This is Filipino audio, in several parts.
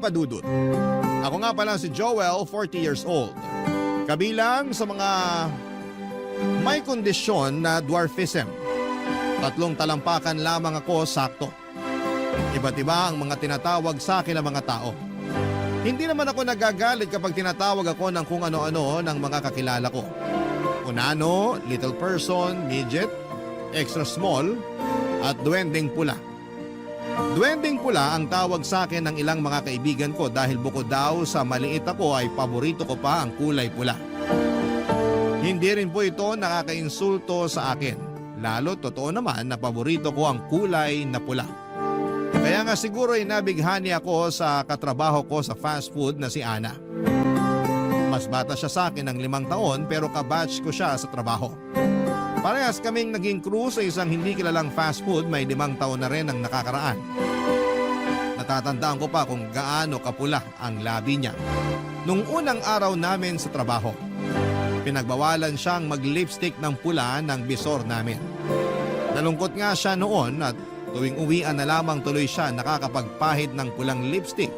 Papa Dudut. Ako nga pala si Joel, 40 years old. Kabilang sa mga may kondisyon na dwarfism. 3 talampakan lamang ako sakto. Iba't iba ang mga tinatawag sa akin ng mga tao. Hindi naman ako nagagalit kapag tinatawag ako ng kung ano-ano ng mga kakilala ko. Unano, little person, midget, extra small, at duwending pula. Duwending pula ang tawag sa akin ng ilang mga kaibigan ko dahil bukod daw sa maliit ako ay paborito ko pa ang kulay pula. Hindi rin po ito nakakainsulto sa akin. Lalo totoo naman na paborito ko ang kulay na pula. Kaya nga siguro ay nabighani ako sa katrabaho ko sa fast food na si Ana. Mas bata siya sa akin ng 5 taon pero kabatch ko siya sa trabaho. Parehas kaming naging crew sa isang hindi kilalang fast food, may 5 taon na rin ang nakakaraan. Natatandaan ko pa kung gaano kapula ang labi niya. Nung unang araw namin sa trabaho, pinagbawalan siyang mag-lipstick ng pula ng bisor namin. Nalungkot nga siya noon at tuwing uwian na lamang tuloy siya nakakapagpahid ng pulang lipstick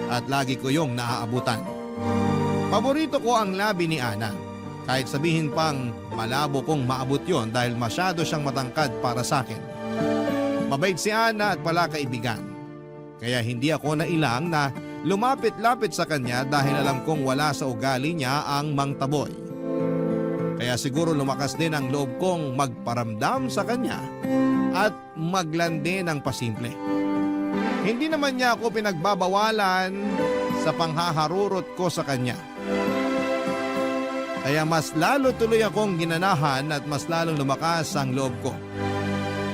at lagi ko yung naaabutan. Paborito ko ang labi ni Ana. Kahit sabihin pang malabo kong maabot yon dahil masyado siyang matangkad para sa akin. Mabait si Ana at pala kaibigan. Kaya hindi ako nailang na lumapit-lapit sa kanya dahil alam kong wala sa ugali niya ang mangtaboy. Kaya siguro lumakas din ang loob kong magparamdam sa kanya at maglandi ng pasimple. Hindi naman niya ako pinagbabawalan sa panghaharurot ko sa kanya. Kaya mas lalo tuloy akong ginanahan at mas lalong lumakas ang loob ko.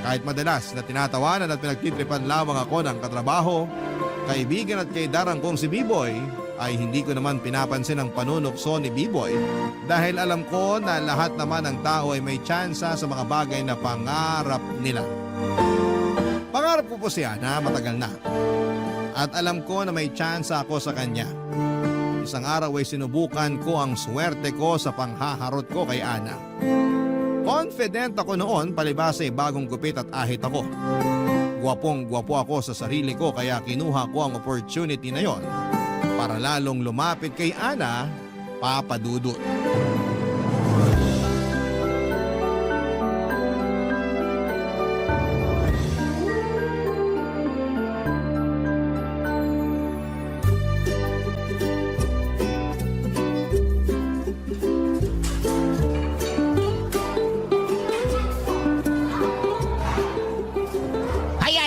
Kahit madalas na tinatawanan at pinagtitripan lamang ako ng katrabaho, kaibigan at kaidarang kong si B-Boy, ay hindi ko naman pinapansin ang panunukso ni B-Boy dahil alam ko na lahat naman ng tao ay may tsansa sa mga bagay na pangarap nila. Pangarap ko po siya na matagal na. At alam ko na may tsansa ako sa kanya. Isang araw ay sinubukan ko ang swerte ko sa panghaharot ko kay Ana. Confident ako noon palibasa ay bagong gupit at ahit ako. Gwapong-gwapo ako sa sarili ko kaya kinuha ko ang opportunity na yon para lalong lumapit kay Ana, Papa Dudut.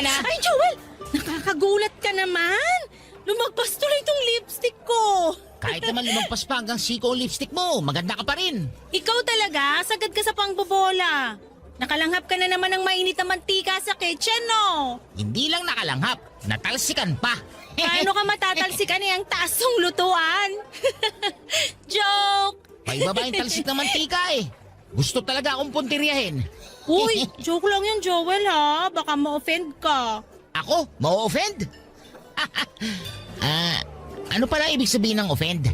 Ay, Joel! Nakakagulat ka naman! Lumagpas tuloy itong lipstick ko! Kahit naman lumagpas pa hanggang siko ang lipstick mo, maganda ka pa rin. Ikaw talaga, sagad ka sa pangbobola. Nakalanghap ka na naman ng mainit na mantika sa kitchen, no? Hindi lang nakalanghap, natalsikan pa. Paano ka matatalsikan ang taas ng lutuan? Joke! Paibaba yung talsik ng mantika eh. Gusto talaga akong puntiryahin. Uy, joke lang yan, Joel, ha? Baka ma-offend ka. Ako? Ma-offend? Ano pala ibig sabihin ng offend?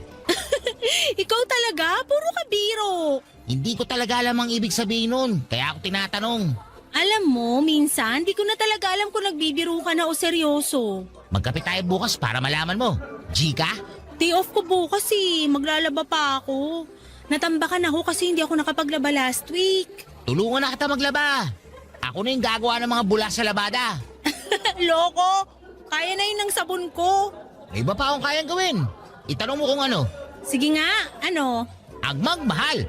Ikaw talaga, puro ka biro. Hindi ko talaga alam ang ibig sabihin nun, kaya ako tinatanong. Alam mo, minsan, di ko na talaga alam kung nagbibiro ka na o seryoso. Magkape tayo bukas para malaman mo. G ka? Day off ko bukas eh. Maglalaba pa ako. Natambakan ako kasi hindi ako nakapaglaba last week. Tulungan na kita maglaba. Ako na yung gagawa ng mga bula sa labada. Loko! Kaya na yun ng sabon ko. May iba pa akong kayang gawin. Itanong mo kung ano. Sige nga, ano? Agmagmahal.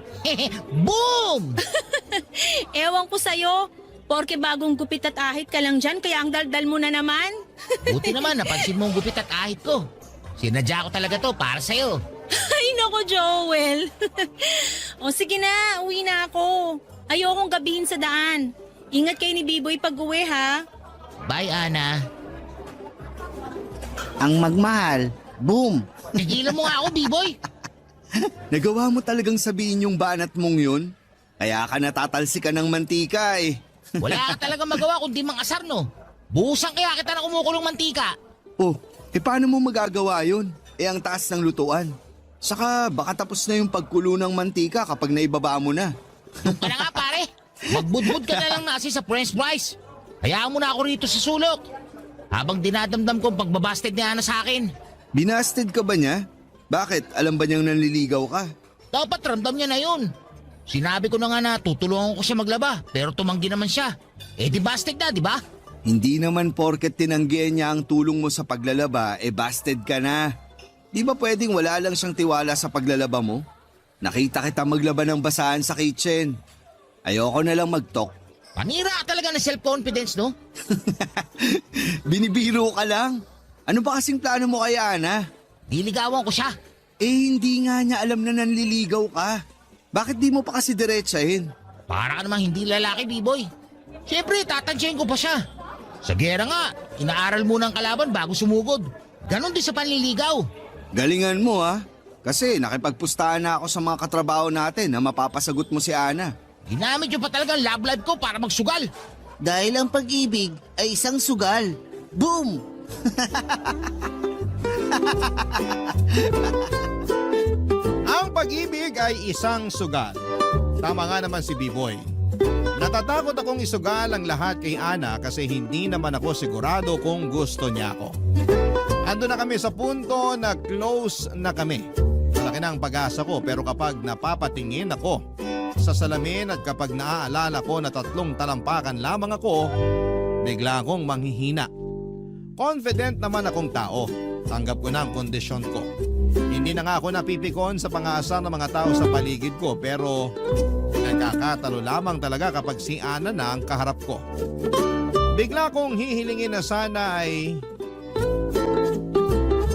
Boom! Ewan ko sa'yo. Porke bagong gupit at ahit ka lang dyan, kaya ang daldal mo na naman. Buti naman, napansin mo ang gupit at ahit ko. Sinadya ko talaga to para sa'yo. Ay, nako, Joel. O sige na, uwi na ako. Ayokong gabihin sa daan. Ingat kayo ni B-Boy pag uwi, ha? Bye, Ana. Ang magmahal. Boom! Tigilan mo nga ako, B-Boy. Nagawa mo talagang sabihin yung banat mong yun? Kaya ka natatalsikan ng mantika eh. Wala ka talagang magawa kundi mang-asar, no? Buhusan kaya kita na kumukulong mantika. Oh, paano mo magagawa yun? Ang taas ng lutuan. Saka baka tapos na yung pagkulo ng mantika kapag naibaba mo na. Doon ka na nga, pare. Magbudbud ka na lang nasi sa french fries. Hayaan mo na ako rito sa sulok. Habang dinadamdam ko ang pagbabasted ni Ana sa akin. Binasted ka ba niya? Bakit? Alam ba niyang nanliligaw ka? Dapat ramdam niya na yun. Sinabi ko na nga na tutulungan ko siya maglaba, pero tumanggi naman siya. Eh di busted na, di ba? Hindi naman porket tinanggihan niya ang tulong mo sa paglalaba, busted ka na. Di ba pwedeng wala lang siyang tiwala sa paglalaba mo? Nakita kita maglaba ng basahan sa kitchen. Ayoko na lang mag-talk. Panira ka talaga ng self-confidence, no? Binibiro ka lang. Ano ba kasing plano mo kay Ana? Diligawan ko siya. Hindi nga niya alam na nanliligaw ka. Bakit di mo pa kasi diretsahin? Para ka namang hindi lalaki, B-boy. Siyempre, tatansyahin ko pa siya. Sa gera nga, inaaral muna ang kalaban bago sumugod. Ganon din sa panliligaw. Galingan mo ha. Kasi nakipagpustahan na ako sa mga katrabaho natin na mapapasagot mo si Ana. Ginamit nyo pa talaga ang love life ko para magsugal. Dahil ang pag-ibig ay isang sugal. Boom! Ang pag-ibig ay isang sugal. Tama nga naman si B-Boy. Natatakot akong isugal ang lahat kay Ana kasi hindi naman ako sigurado kung gusto niya ako. Ando na kami sa punto na close na kami. Malaki na ang pag-asa ko pero kapag napapatingin ako sa salamin at kapag naaalala ko na 3 talampakan lamang ako, bigla akong manghihina. Confident naman akong tao. Tanggap ko na ang kondisyon ko. Hindi na nga ako napipikon sa pang-aasar ng mga tao sa paligid ko pero nagkakatalo lamang talaga kapag si Ana na ang kaharap ko. Bigla kong hihilingin na sana ay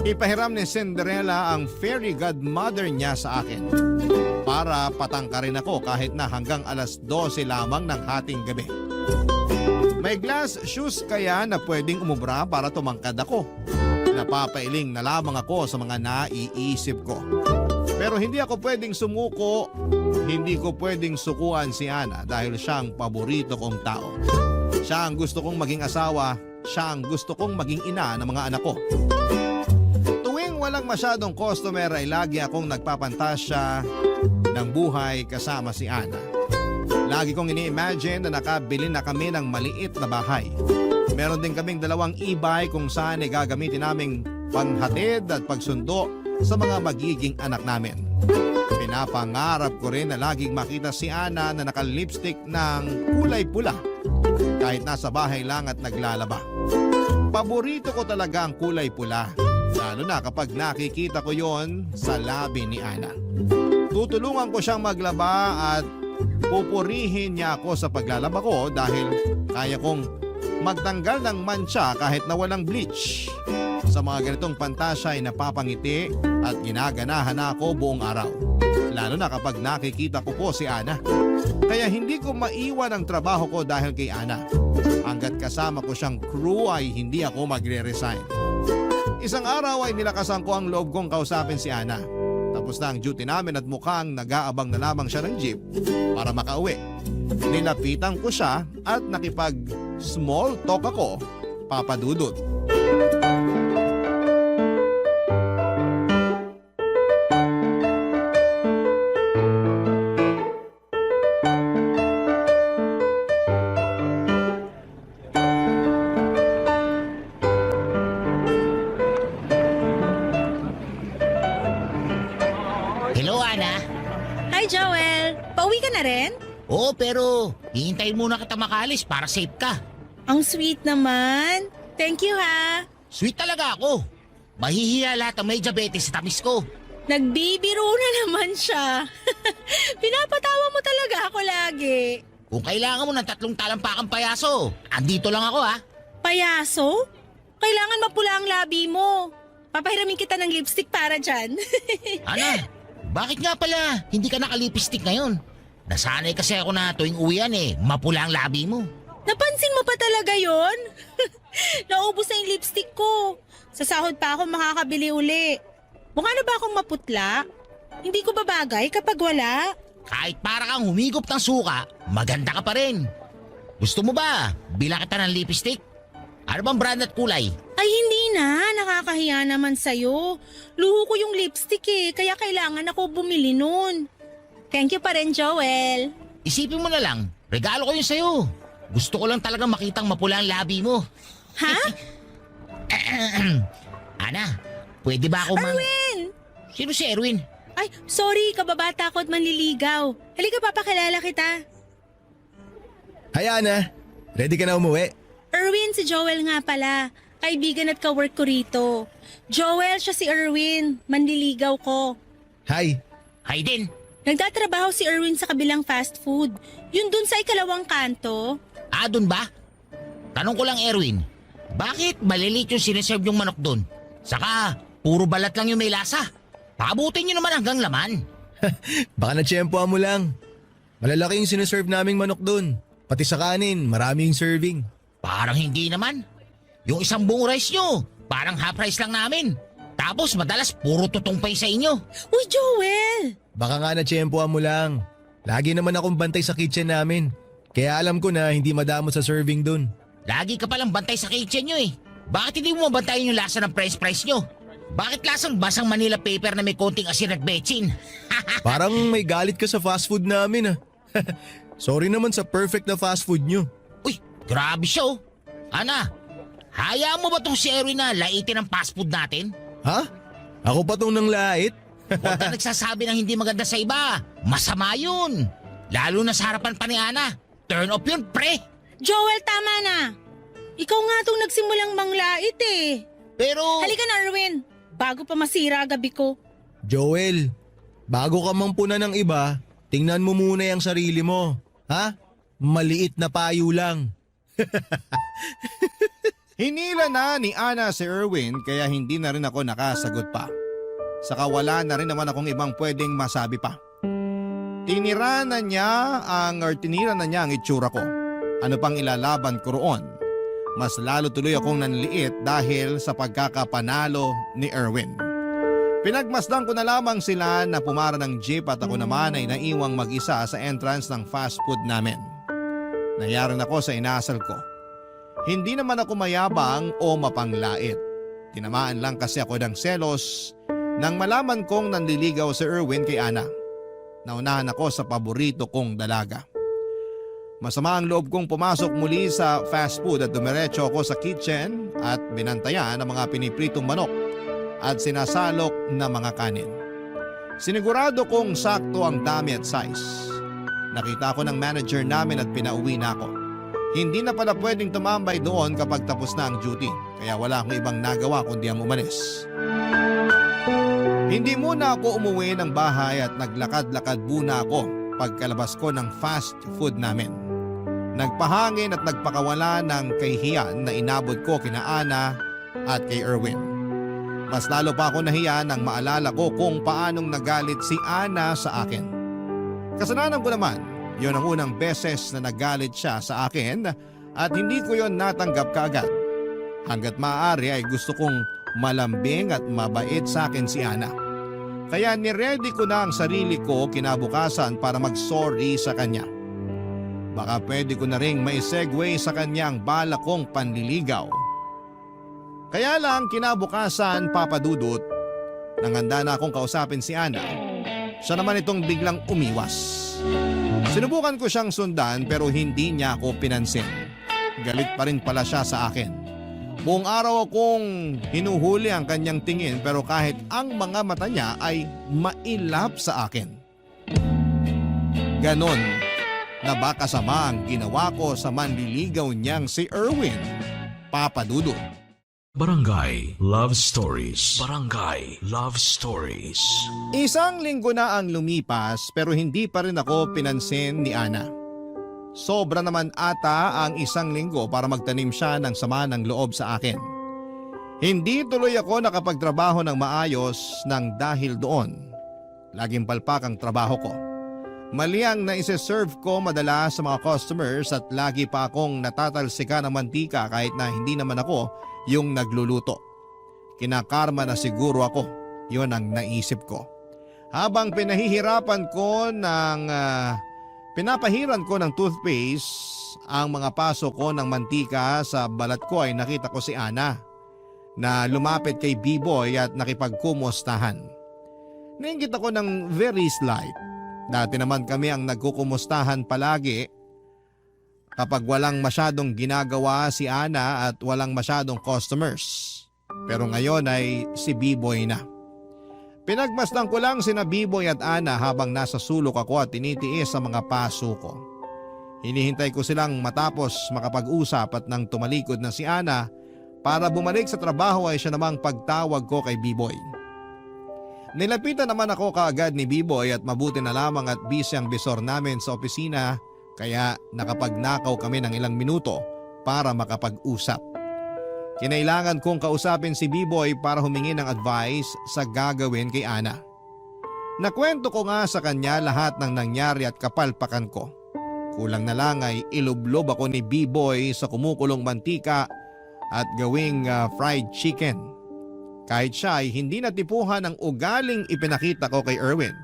ipahiram ni Cinderella ang fairy godmother niya sa akin para patangkarin ako kahit na hanggang alas 12 lamang ng hating gabi. May glass shoes kaya na pwedeng umubra para tumangkad ako. Napapailing na lamang ako sa mga naiisip ko. Pero hindi ako pwedeng sumuko, hindi ko pwedeng sukuan si Ana dahil siya ang paborito kong tao. Siya ang gusto kong maging asawa, siya ang gusto kong maging ina ng mga anak ko. Tuwing walang masyadong customer ay lagi akong nagpapantasya ng buhay kasama si Ana. Lagi kong ini-imagine na nakabili na kami ng maliit na bahay. Meron din kaming 2 e-bike kung saan ay gagamitin naming panghatid at pagsundo sa mga magiging anak namin. Pinapangarap ko rin na laging makita si Ana na naka-lipstick ng kulay pula kahit nasa bahay lang at naglalaba. Paborito ko talaga ang kulay pula, lalo na kapag nakikita ko yon sa labi ni Ana. Tutulungan ko siyang maglaba at pupurihin niya ako sa paglalaba ko dahil kaya kong magtanggal ng mancha kahit na walang bleach. Sa mga ganitong pantasya ay napapangiti at ginaganahan na ako buong araw. Lalo na kapag nakikita ko po si Ana. Kaya hindi ko maiwan ang trabaho ko dahil kay Ana. Hanggat kasama ko siyang crew ay hindi ako magre-resign. Isang araw ay nilakasan ko ang loob kong kausapin si Ana. Tapos na ang duty namin at mukhang nag-aabang na lamang siya ng jeep para makauwi. Nilapitan ko siya at nakipag-small talk ako, Papa Dudut. Hello, Ana. Hi, Joel. Pauwi ka na rin? Oo, pero hihintayin muna kita makalis para safe ka. Ang sweet naman. Thank you, ha. Sweet talaga ako. Mahihiya lahat ng may diabetes sa tamis ko. Nagbibiro na naman siya. Pinapatawa mo talaga ako lagi. Kung kailangan mo ng 3 talampakang payaso, andito lang ako ha. Payaso? Kailangan mapula ang labi mo. Papahiramin kita ng lipstick para dyan. Ana, bakit nga pala hindi ka nakalipistik ngayon? Nasanay kasi ako na tuwing uwian mapula ang labi mo. Napansin mo pa talaga yon? Naubos na yung lipstick ko. Sa sahod pa ako makakabili uli. Mukha na ba akong maputla? Hindi ko babagay kapag wala. Kahit para kang humigop ng suka, maganda ka pa rin. Gusto mo ba bilang kita ng lipstick? Ano bang brand at kulay? Ay hindi na, nakakahiya naman sa'yo. Luho ko yung lipstick kaya kailangan ako bumili nun. Thank you pa rin, Joel. Isipin mo na lang, regalo ko yun sa'yo. Gusto ko lang talagang makitang mapula ang labi mo. Ha? Ana, Pwede ba ako Erwin! Sino si Erwin? Ay, sorry, kababata ko at manliligaw. Halika, papakilala kita. Hi Ana, ready ka na umuwi? Erwin, si Joel nga pala. Kaibigan at kawork ko rito. Joel, siya si Erwin. Manliligaw ko. Hi. Hi din. Nagtatrabaho si Erwin sa kabilang fast food. Yun dun sa ikalawang kanto. Dun ba? Tanong ko lang Erwin, bakit malilit yung sineserve yung manok dun? Saka, puro balat lang yung may lasa. Paabutin nyo naman hanggang laman. Baka natsyempoan mo lang. Malalaki yung sineserve naming manok dun. Pati sa kanin, maraming serving. Parang hindi naman. Yung isang buong rice nyo, parang half rice lang namin. Tapos madalas puro tutong pay sa inyo. Uy, Joel! Baka nga natsyempoan mo lang. Lagi naman akong bantay sa kitchen namin. Kaya alam ko na hindi madamot sa serving dun. Lagi ka palang bantay sa kitchen nyo eh. Bakit hindi mo mabantayan yung lasa ng french fries nyo? Bakit lasang basang Manila paper na may konting asin at betchin? Parang may galit ka sa fast food namin ah. Sorry naman sa perfect na fast food nyo. Uy, grabe siya oh. Ana, hayaan mo ba tong si Erwin na laitin ang fast food natin? Ha? Ako pa tong nang lait? Huwag ka nagsasabi ng hindi maganda sa iba. Masama yun. Lalo na sa harapan pa ni Ana. Turn off yun, pre. Joel, tama na. Ikaw nga itong nagsimulang manglait eh. Pero... Halika na, Erwin. Bago pa masira gabi ko. Joel, bago ka mang puna ng iba, tingnan mo muna yung sarili mo. Ha? Maliit na payo lang. Hinila na ni Ana si Erwin kaya hindi na rin ako nakasagot pa. Saka wala na rin naman akong ibang pwedeng masabi pa. Tinira na niya ang itsura ko. Ano pang ilalaban ko roon? Mas lalo tuloy akong nanliit dahil sa pagkakapanalo ni Erwin. Pinagmasdan ko na lamang sila na pumara ng jeep at ako naman ay naiwang mag-isa sa entrance ng fast food namin. Nayaran ako sa inasal ko. Hindi naman ako mayabang o mapanglait. Tinamaan lang kasi ako ng selos nang malaman kong nanliligaw si Erwin kay Ana. Naunahan ako sa paborito kong dalaga. Masama ang loob kong pumasok muli sa fast food at dumiretso ako sa kitchen at binantayan ang mga pinipritong manok at sinasalok na mga kanin. Sinigurado kong sakto ang dami at size. Nakita ko ng manager namin at pinauwi na ako. Hindi na pala pwedeng tumambay doon kapag tapos na ang duty, kaya wala akong ibang nagawa kundi ang umalis. Hindi muna ako umuwi ng bahay at naglakad-lakad muna ako pagkalabas ko ng fast food namin. Nagpahangin at nagpakawala ng kahihiyan na inabot ko kina Ana at kay Erwin. Mas lalo pa ako nahiya nang maalala ko kung paanong nagalit si Ana sa akin. Kasalanan ko naman, yon ang unang beses na nagalit siya sa akin at hindi ko yon natanggap kaagad. Hanggat maaari ay gusto kong malambing at mabait sa akin si Ana. Kaya niready ko na ang sarili ko kinabukasan para mag-sorry sa kanya. Baka pwede ko na ring mai-segue sa kanyang bala kong panliligaw. Kaya lang kinabukasan, Papa Dudut, nang handa na akong kausapin si Ana, siya naman itong biglang umiwas. Sinubukan ko siyang sundan pero hindi niya ako pinansin. Galit pa rin pala siya sa akin. Buong araw akong hinuhuli ang kanyang tingin pero kahit ang mga mata niya ay mailap sa akin. Ganon na ba kasama ang ginawa ko sa manliligaw niyang si Erwin, Papa Dudut? Barangay Love Stories. Barangay Love Stories. Isang linggo na ang lumipas pero hindi pa rin ako pinansin ni Ana. Sobra naman ata ang isang linggo para magtanim siya ng sama ng loob sa akin. Hindi tuloy ako nakapagtrabaho ng maayos nang dahil doon. Laging palpak ang trabaho ko. Mali ang naiseserve ko madalas sa mga customers at lagi pa akong natatalsika ng mantika kahit na hindi naman ako yung nagluluto. Kinakarma na siguro ako. Yun ang naisip ko. Habang pinapahiran ko ng toothpaste ang mga paso ko ng mantika sa balat ko ay nakita ko si Ana na lumapit kay B-Boy at nakipagkumustahan. Nainggit ako ng very slight. Dati naman kami ang nagkukumustahan palagi kapag walang masyadong ginagawa si Ana at walang masyadong customers. Pero ngayon ay si B-Boy na. Pinagmasdan ko lang sina B-Boy at Ana habang nasa sulok ako at tinitiis sa mga paso ko. Hinihintay ko silang matapos makapag-usap at nang tumalikod na si Ana para bumalik sa trabaho ay siya namang pagtawag ko kay B-Boy. Nilapitan naman ako kaagad ni B-Boy at mabuti na lamang at busy ang bisor namin sa opisina kaya nakapagnakaw kami ng ilang minuto para makapag-usap. Kinailangan kong kausapin si B-Boy para humingi ng advice sa gagawin kay Ana. Nakwento ko nga sa kanya lahat ng nangyari at kapalpakan ko. Kulang na lang ay ilublob ako ni B-Boy sa kumukulong mantika at gawing fried chicken. Kahit siya ay hindi natipuhan ng ugaling ipinakita ko kay Erwin.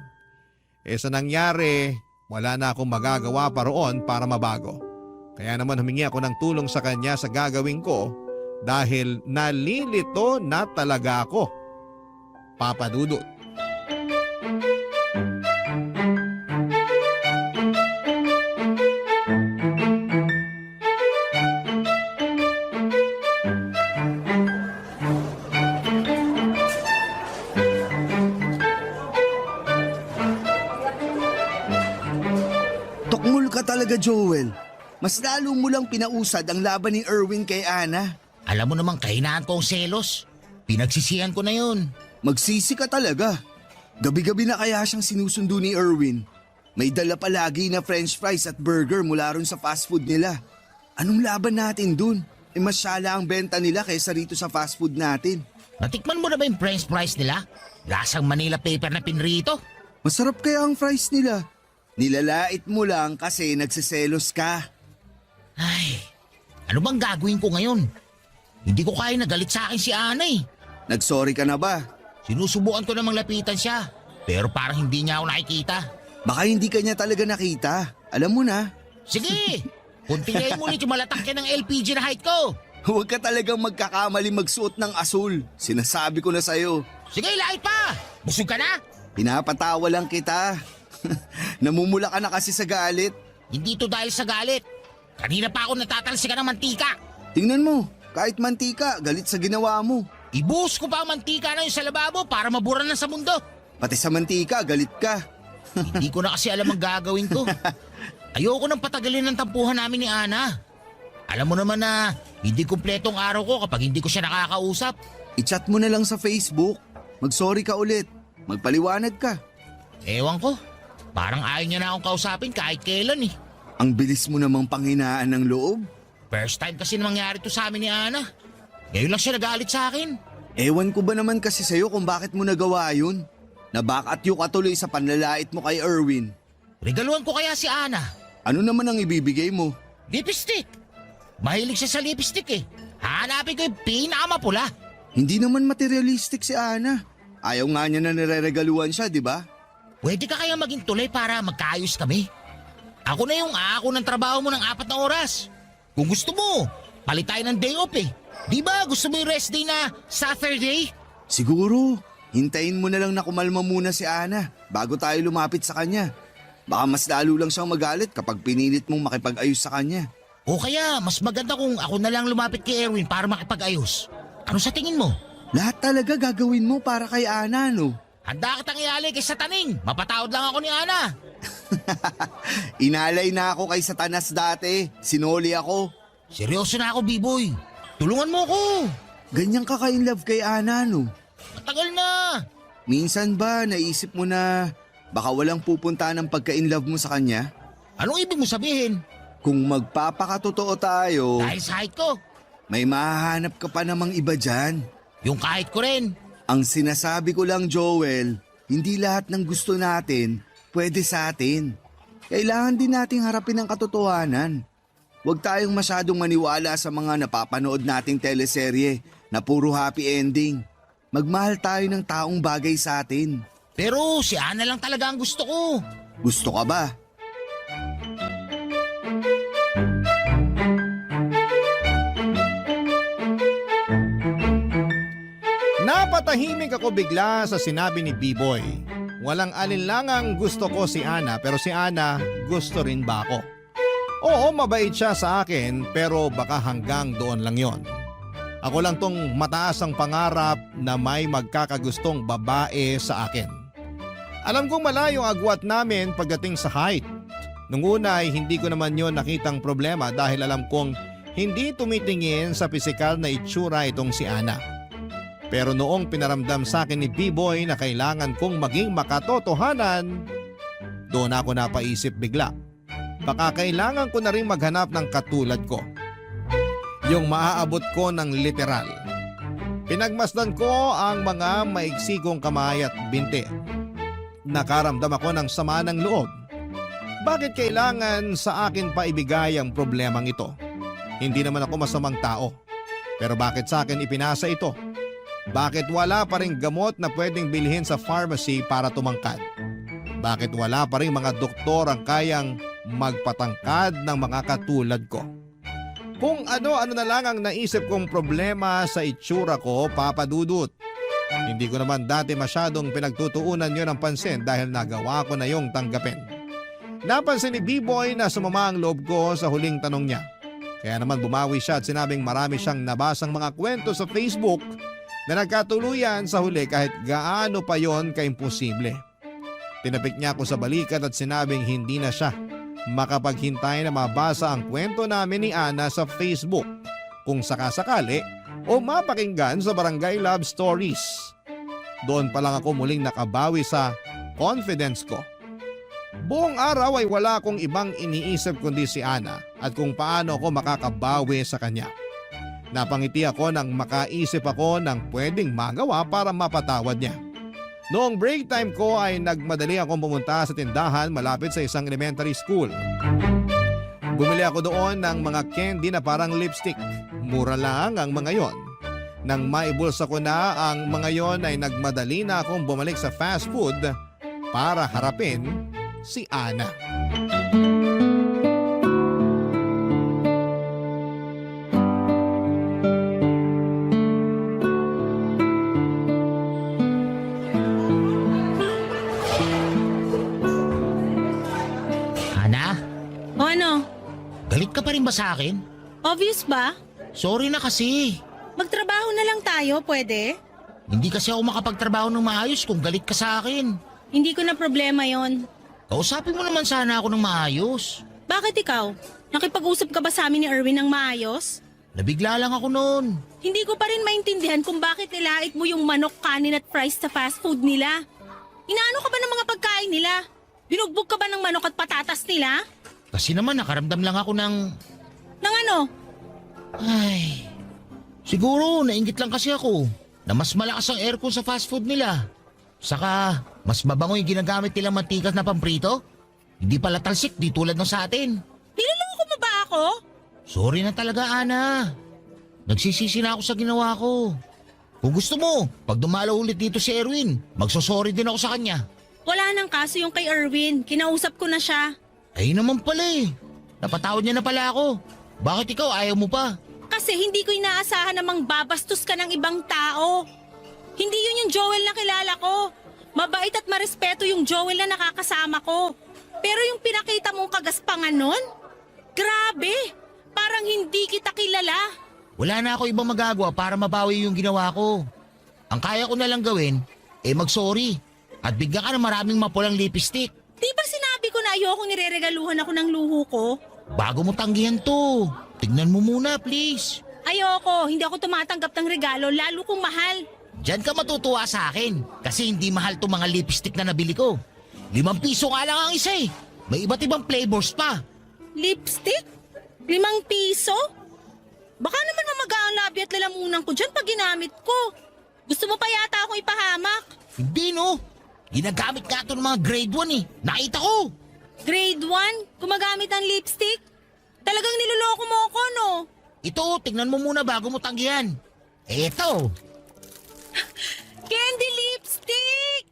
Sa nangyari, wala na akong magagawa pa roon para mabago. Kaya naman humingi ako ng tulong sa kanya sa gagawin ko dahil nalilito na talaga ako. Papa Dudut. Tukmul ka talaga, Joel. Mas lalo mo lang pinausad ang laban ni Erwin kay Ana. Alam mo namang kahinaan ko ang selos. Pinagsisihan ko na yun. Magsisi ka talaga. Gabi-gabi na kaya siyang sinusundo ni Erwin. May dala palagi na french fries at burger mula ron sa fast food nila. Anong laban natin dun? Masyala ang benta nila kaysa rito sa fast food natin. Natikman mo na ba yung french fries nila? Lasang Manila paper na pinrito. Masarap kaya ang fries nila. Nilalait mo lang kasi nagsiselos ka. Ay, ano bang gagawin ko ngayon? Hindi ko kaya nagalit sa akin si Ana eh. Nagsorry ka na ba? Sinusubukan ko namang lapitan siya. Pero parang hindi niya ako nakikita. Baka hindi ka niya talaga nakita. Alam mo na. Sige, kuntingayin mo ulit yung malatak yan ng LPG na height ko. Huwag ka talagang magkakamali magsuot ng asul. Sinasabi ko na sa'yo. Sige, lahit pa! Busog ka na? Pinapatawa lang kita. Namumula ka na kasi sa galit. Hindi to dahil sa galit. Kanina pa ako natatalsikan ng mantika. Tingnan mo, kahit mantika, galit sa ginawa mo. Ibuhos ko pa ang mantika na yun sa lababo para mabura na sa mundo. Pati sa mantika, galit ka. Hindi ko na kasi alam ang gagawin ko. Ayoko nang patagalin ng tampuhan namin ni Ana. Alam mo naman na hindi kumpletong araw ko kapag hindi ko siya nakakausap. I-chat mo na lang sa Facebook. Mag-sorry ka ulit. Magpaliwanag ka. Ewan ko. Parang ayaw niya na akong kausapin kahit kailan eh. Ang bilis mo namang panghinaan ng loob. First time kasi na mangyari to sa amin ni Ana. Ngayon lang siya nagalit sa akin. Ewan ko ba naman kasi sa'yo kung bakit mo nagawa yun? Nabak at yung katuloy sa panlalait mo kay Erwin. Regaluhan ko kaya si Ana. Ano naman ang ibibigay mo? Lipstick. Mahilig siya sa lipstick eh. Hanapin ko yung pinakamapula. Hindi naman materialistic si Ana. Ayaw nga niya na nireregaluhan siya, di ba? Pwede ka kaya maging tulay para magkaayos kami? Ako na yung aako ng trabaho mo ng 4 na oras. Kung gusto mo, palit tayo ng day off eh. Di ba gusto mo yung rest day na Saturday? Siguro. Hintayin mo na lang na kumalma muna si Ana bago tayo lumapit sa kanya. Baka mas lalo lang siyang magalit kapag pinilit mong makipag-ayos sa kanya. O kaya mas maganda kung ako na lang lumapit kay Erwin para makipag-ayos. Ano sa tingin mo? Lahat talaga gagawin mo para kay Ana, no? Handa kitang ialay kay Sataning. Mapatawad lang ako ni Ana. Inalay na ako kay Satanas dati. Sinoli ako. Seryoso na ako, B-Boy. Tulungan mo ko. Ganyan ka ka-inlove kay Ana, no? Matagal na. Minsan ba naisip mo na baka walang pupunta ng pagka-inlove mo sa kanya? Anong ibig mo sabihin? Kung magpapakatotoo tayo, Dahil sa height ko. may mahahanap ka pa namang iba dyan. Yung kahit ko rin. Ang sinasabi ko lang, Joel, hindi lahat ng gusto natin pwede sa atin. Kailangan din nating harapin ang katotohanan. Huwag tayong masyadong maniwala sa mga napapanood nating teleserye na puro happy ending. Magmahal tayo ng taong bagay sa atin. Pero si Ana lang talaga ang gusto ko. Gusto ka ba? Napatahimik ako bigla sa sinabi ni B-Boy. Walang alinlangang gusto ko si Ana pero si Ana gusto rin ba ako? Oo, mabait siya sa akin pero baka hanggang doon lang yon. Ako lang tong mataas ang pangarap na may magkakagustong babae sa akin. Alam kong malayo ang agwat namin pagdating sa height. Nung una ay hindi ko naman yon nakitang problema dahil alam kong hindi tumitingin sa pisikal na itsura itong si Ana. Pero noong pinaramdam sa akin ni B-Boy na kailangan kong maging makatotohanan, doon ako napaisip bigla. Baka kailangan ko na rin maghanap ng katulad ko. Yung maaabot ko ng literal. Pinagmasdan ko ang mga maiksi kong kamay at binti. Nakaramdam ako ng sama ng loob. Bakit kailangan sa akin pa ibigay ang problemang ito? Hindi naman ako masamang tao. Pero bakit sa akin ipinasa ito? Bakit wala pa rin gamot na pwedeng bilhin sa pharmacy para tumangkad? Bakit wala pa rin mga doktor ang kayang magpatangkad ng mga katulad ko? Kung ano-ano na lang ang naisip kong problema sa itsura ko, Papa Dudut. Hindi ko naman dati masyadong pinagtutuunan yon ng pansin dahil nagawa ko na yung tanggapin. Napansin ni B-Boy na sumama ang loob ko sa huling tanong niya. Kaya naman bumawi siya at sinabing marami siyang nabasang mga kwento sa Facebook na nagkatuluyan sa huli kahit gaano pa yon kaimposible. Tinapik niya ako sa balikat at sinabing hindi na siya makapaghintay na mabasa ang kwento namin ni Ana sa Facebook kung sakasakali o mapakinggan sa Barangay Love Stories. Doon pa lang ako muling nakabawi sa confidence ko. Buong araw ay wala akong ibang iniisip kundi si Ana at kung paano ako makakabawi sa kanya. Napangiti ako nang makaisip ako ng pwedeng magawa para mapatawad niya. Noong break time ko ay nagmadali akong pumunta sa tindahan malapit sa isang elementary school. Bumili ako doon ng mga candy na parang lipstick. Mura lang ang mga yon. Nang maibulsa ko na ang mga yon ay nagmadali na akong bumalik sa fast food para harapin si Ana. Ana, O ano? galit ka pa rin ba sa akin? Obvious ba? Sorry na kasi. Magtrabaho na lang tayo, pwede? Hindi kasi ako makapagtrabaho ng maayos kung galit ka sa akin. Hindi ko na problema yon. Kausapin mo naman sana ako ng maayos. Bakit ikaw? Nakipag-usap ka ba sa amin ni Erwin ng maayos? Nabigla lang ako noon. Hindi ko pa rin maintindihan kung bakit nilait mo yung manok, kanin at fries sa fast food nila. Inaano ka ba ng mga pagkain nila? Binugbog ka ba ng manok at patatas nila? Kasi naman nakaramdam lang ako ng... Nang ano? Ay... Siguro nainggit lang kasi ako na mas malakas ang aircon sa fast food nila. Saka mas mabango yung ginagamit nilang mantikas na pamprito. Hindi pala talsik di tulad ng sa atin. Niloloko mo ba ako? Sorry na talaga, Ana. Nagsisisi na ako sa ginawa ko. Kung gusto mo, pag dumalaw ulit dito si Erwin, magsosorry din ako sa kanya. Wala nang kaso yung kay Erwin. Kinausap ko na siya. Ay naman pala eh. Napatawad niya na pala ako. Bakit ikaw ayaw mo pa? Kasi hindi ko inaasahan na mangbabastos ka ng ibang tao. Hindi yun yung Joel na kilala ko. Mabait at marespeto yung Joel na nakakasama ko. Pero yung pinakita mong kagaspangan nun? Grabe! Parang hindi kita kilala. Wala na ako ibang magagawa para mabawi yung ginawa ko. Ang kaya ko na lang gawin, mag-sorry. At bigyan ka ng maraming mapulang lipstick. Di ba sinabi ko na ayokong nireregaluhan ako ng luho ko? Bago mo tanggihan to, tignan mo muna please. Ayoko, hindi ako tumatanggap ng regalo lalo kung mahal. Diyan ka matutuwa sa akin kasi hindi mahal to mga lipstick na nabili ko. 5 piso nga lang ang isa eh. May iba't ibang flavors pa. Lipstick? 5 piso? Baka naman mamaga ang labi at lalamunan ko dyan pag ginamit ko. Gusto mo pa yata akong ipahamak? Hindi no. Ginagamit nga ito ng mga grade 1 eh. Nakita ko. Grade 1? Gumagamit ng lipstick? Talagang niloloko mo ako, no? Ito, tingnan mo muna bago mo tanggihan. Eto. Candy lipstick!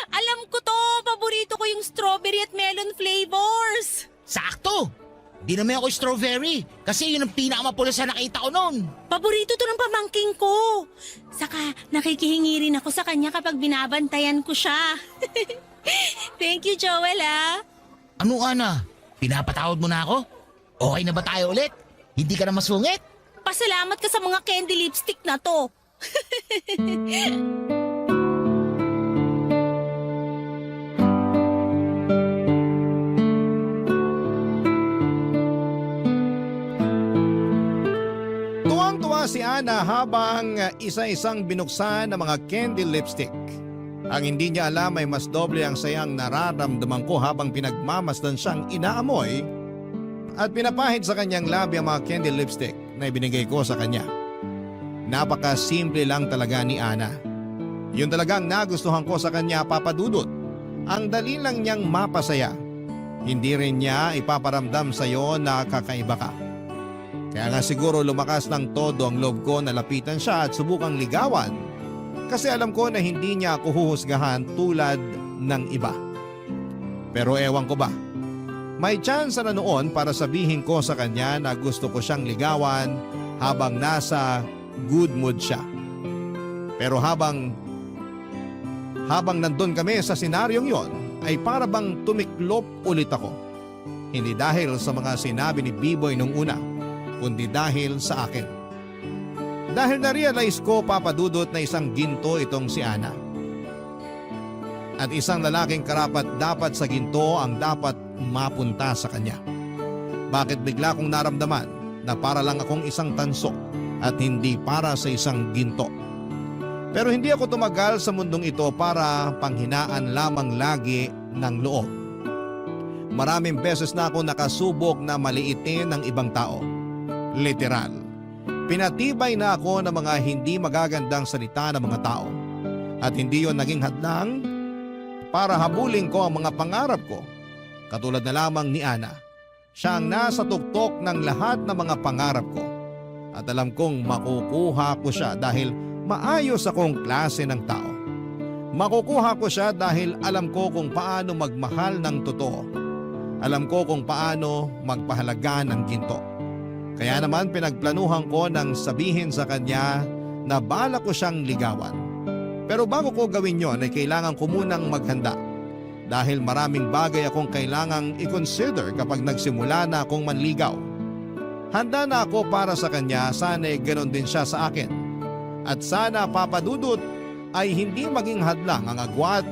Alam ko to, paborito ko yung strawberry at melon flavors. Sakto. Di naman ako strawberry kasi yun ang pinakamapula sa nakita ko noon. Paborito to ng pamangking ko. Saka nakikihingi rin ako sa kanya kapag binabantayan ko siya. Thank you, Joel, ah. Ano Ana? Pinapatawad mo na ako? Okay na ba tayo ulit? Hindi ka na masungit? Pasalamat ka sa mga candy lipstick na to. Tuwang-tuwa si Ana habang isa-isang binuksan ng mga candy lipstick. Ang hindi niya alam ay mas doble ang sayang nararamdaman ko habang pinagmamasdan siyang inaamoy at pinapahid sa kanyang labi ang mga candy lipstick na ibinigay ko sa kanya. Napaka-simple lang talaga ni Ana. Yun talagang nagustuhan ko sa kanya, Papa Dudut. Ang dali lang niyang mapasaya. Hindi rin niya ipaparamdam sa iyo na kakaiba ka. Kaya nga siguro lumakas ng todo ang loob ko na lapitan siya at subukang ligawan kasi alam ko na hindi niya ako huhusgahan tulad ng iba. Pero ewan ko ba, may chance na noon para sabihin ko sa kanya na gusto ko siyang ligawan habang nasa good mood siya. Pero habang nandun kami sa senaryong yon ay para bang tumiklop ulit ako. Hindi dahil sa mga sinabi ni B-Boy nung una, kundi dahil sa akin. Dahil na-realize ko, Papa Dudut, na isang ginto itong si Ana. At isang lalaking karapat dapat sa ginto ang dapat mapunta sa kanya. Bakit bigla kong naramdaman na para lang akong isang tanso at hindi para sa isang ginto? Pero hindi ako tumagal sa mundong ito para panghinaan lamang lagi ng loob. Maraming beses na ako nakasubok na maliitin ng ibang tao. Literal. Pinatibay na ako ng mga hindi magagandang salita ng mga tao. At hindi yon naging hadlang para habulin ko ang mga pangarap ko. Katulad na lamang ni Ana. Siya ang nasa tuktok ng lahat ng mga pangarap ko. At alam kong makukuha ko siya dahil maayos akong klase ng tao. Makukuha ko siya dahil alam ko kung paano magmahal ng totoo. Alam ko kung paano magpahalaga ng ginto. Kaya naman pinagplanuhan ko nang sabihin sa kanya na bala ko siyang ligawan. Pero bago ko gawin yon ay kailangan ko munang maghanda. Dahil maraming bagay akong kailangang i-consider kapag nagsimula na akong manligaw. Handa na ako para sa kanya, sana ganon din siya sa akin. At sana, Papa Dudut, ay hindi maging hadlang ang agwat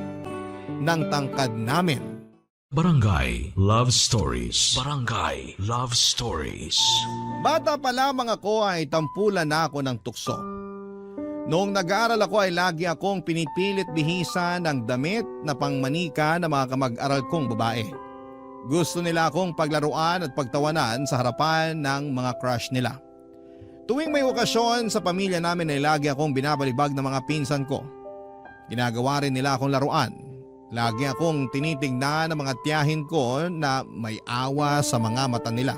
ng tangkad namin. Barangay Love Stories. Barangay Love Stories. Bata pa lamang ako ay tampulan na ako ng tukso. Noong nag-aaral ako ay lagi akong pinipilit bihisan ng damit na pangmanika ng mga kamag-aral kong babae. Gusto nila akong paglaruan at pagtawanan sa harapan ng mga crush nila. Tuwing may okasyon sa pamilya namin ay lagi akong binabalibag ng mga pinsan ko. Ginagawa rin nila akong laruan. Lagi akong tinitingnan ng mga tiyahin ko na may awa sa mga mata nila.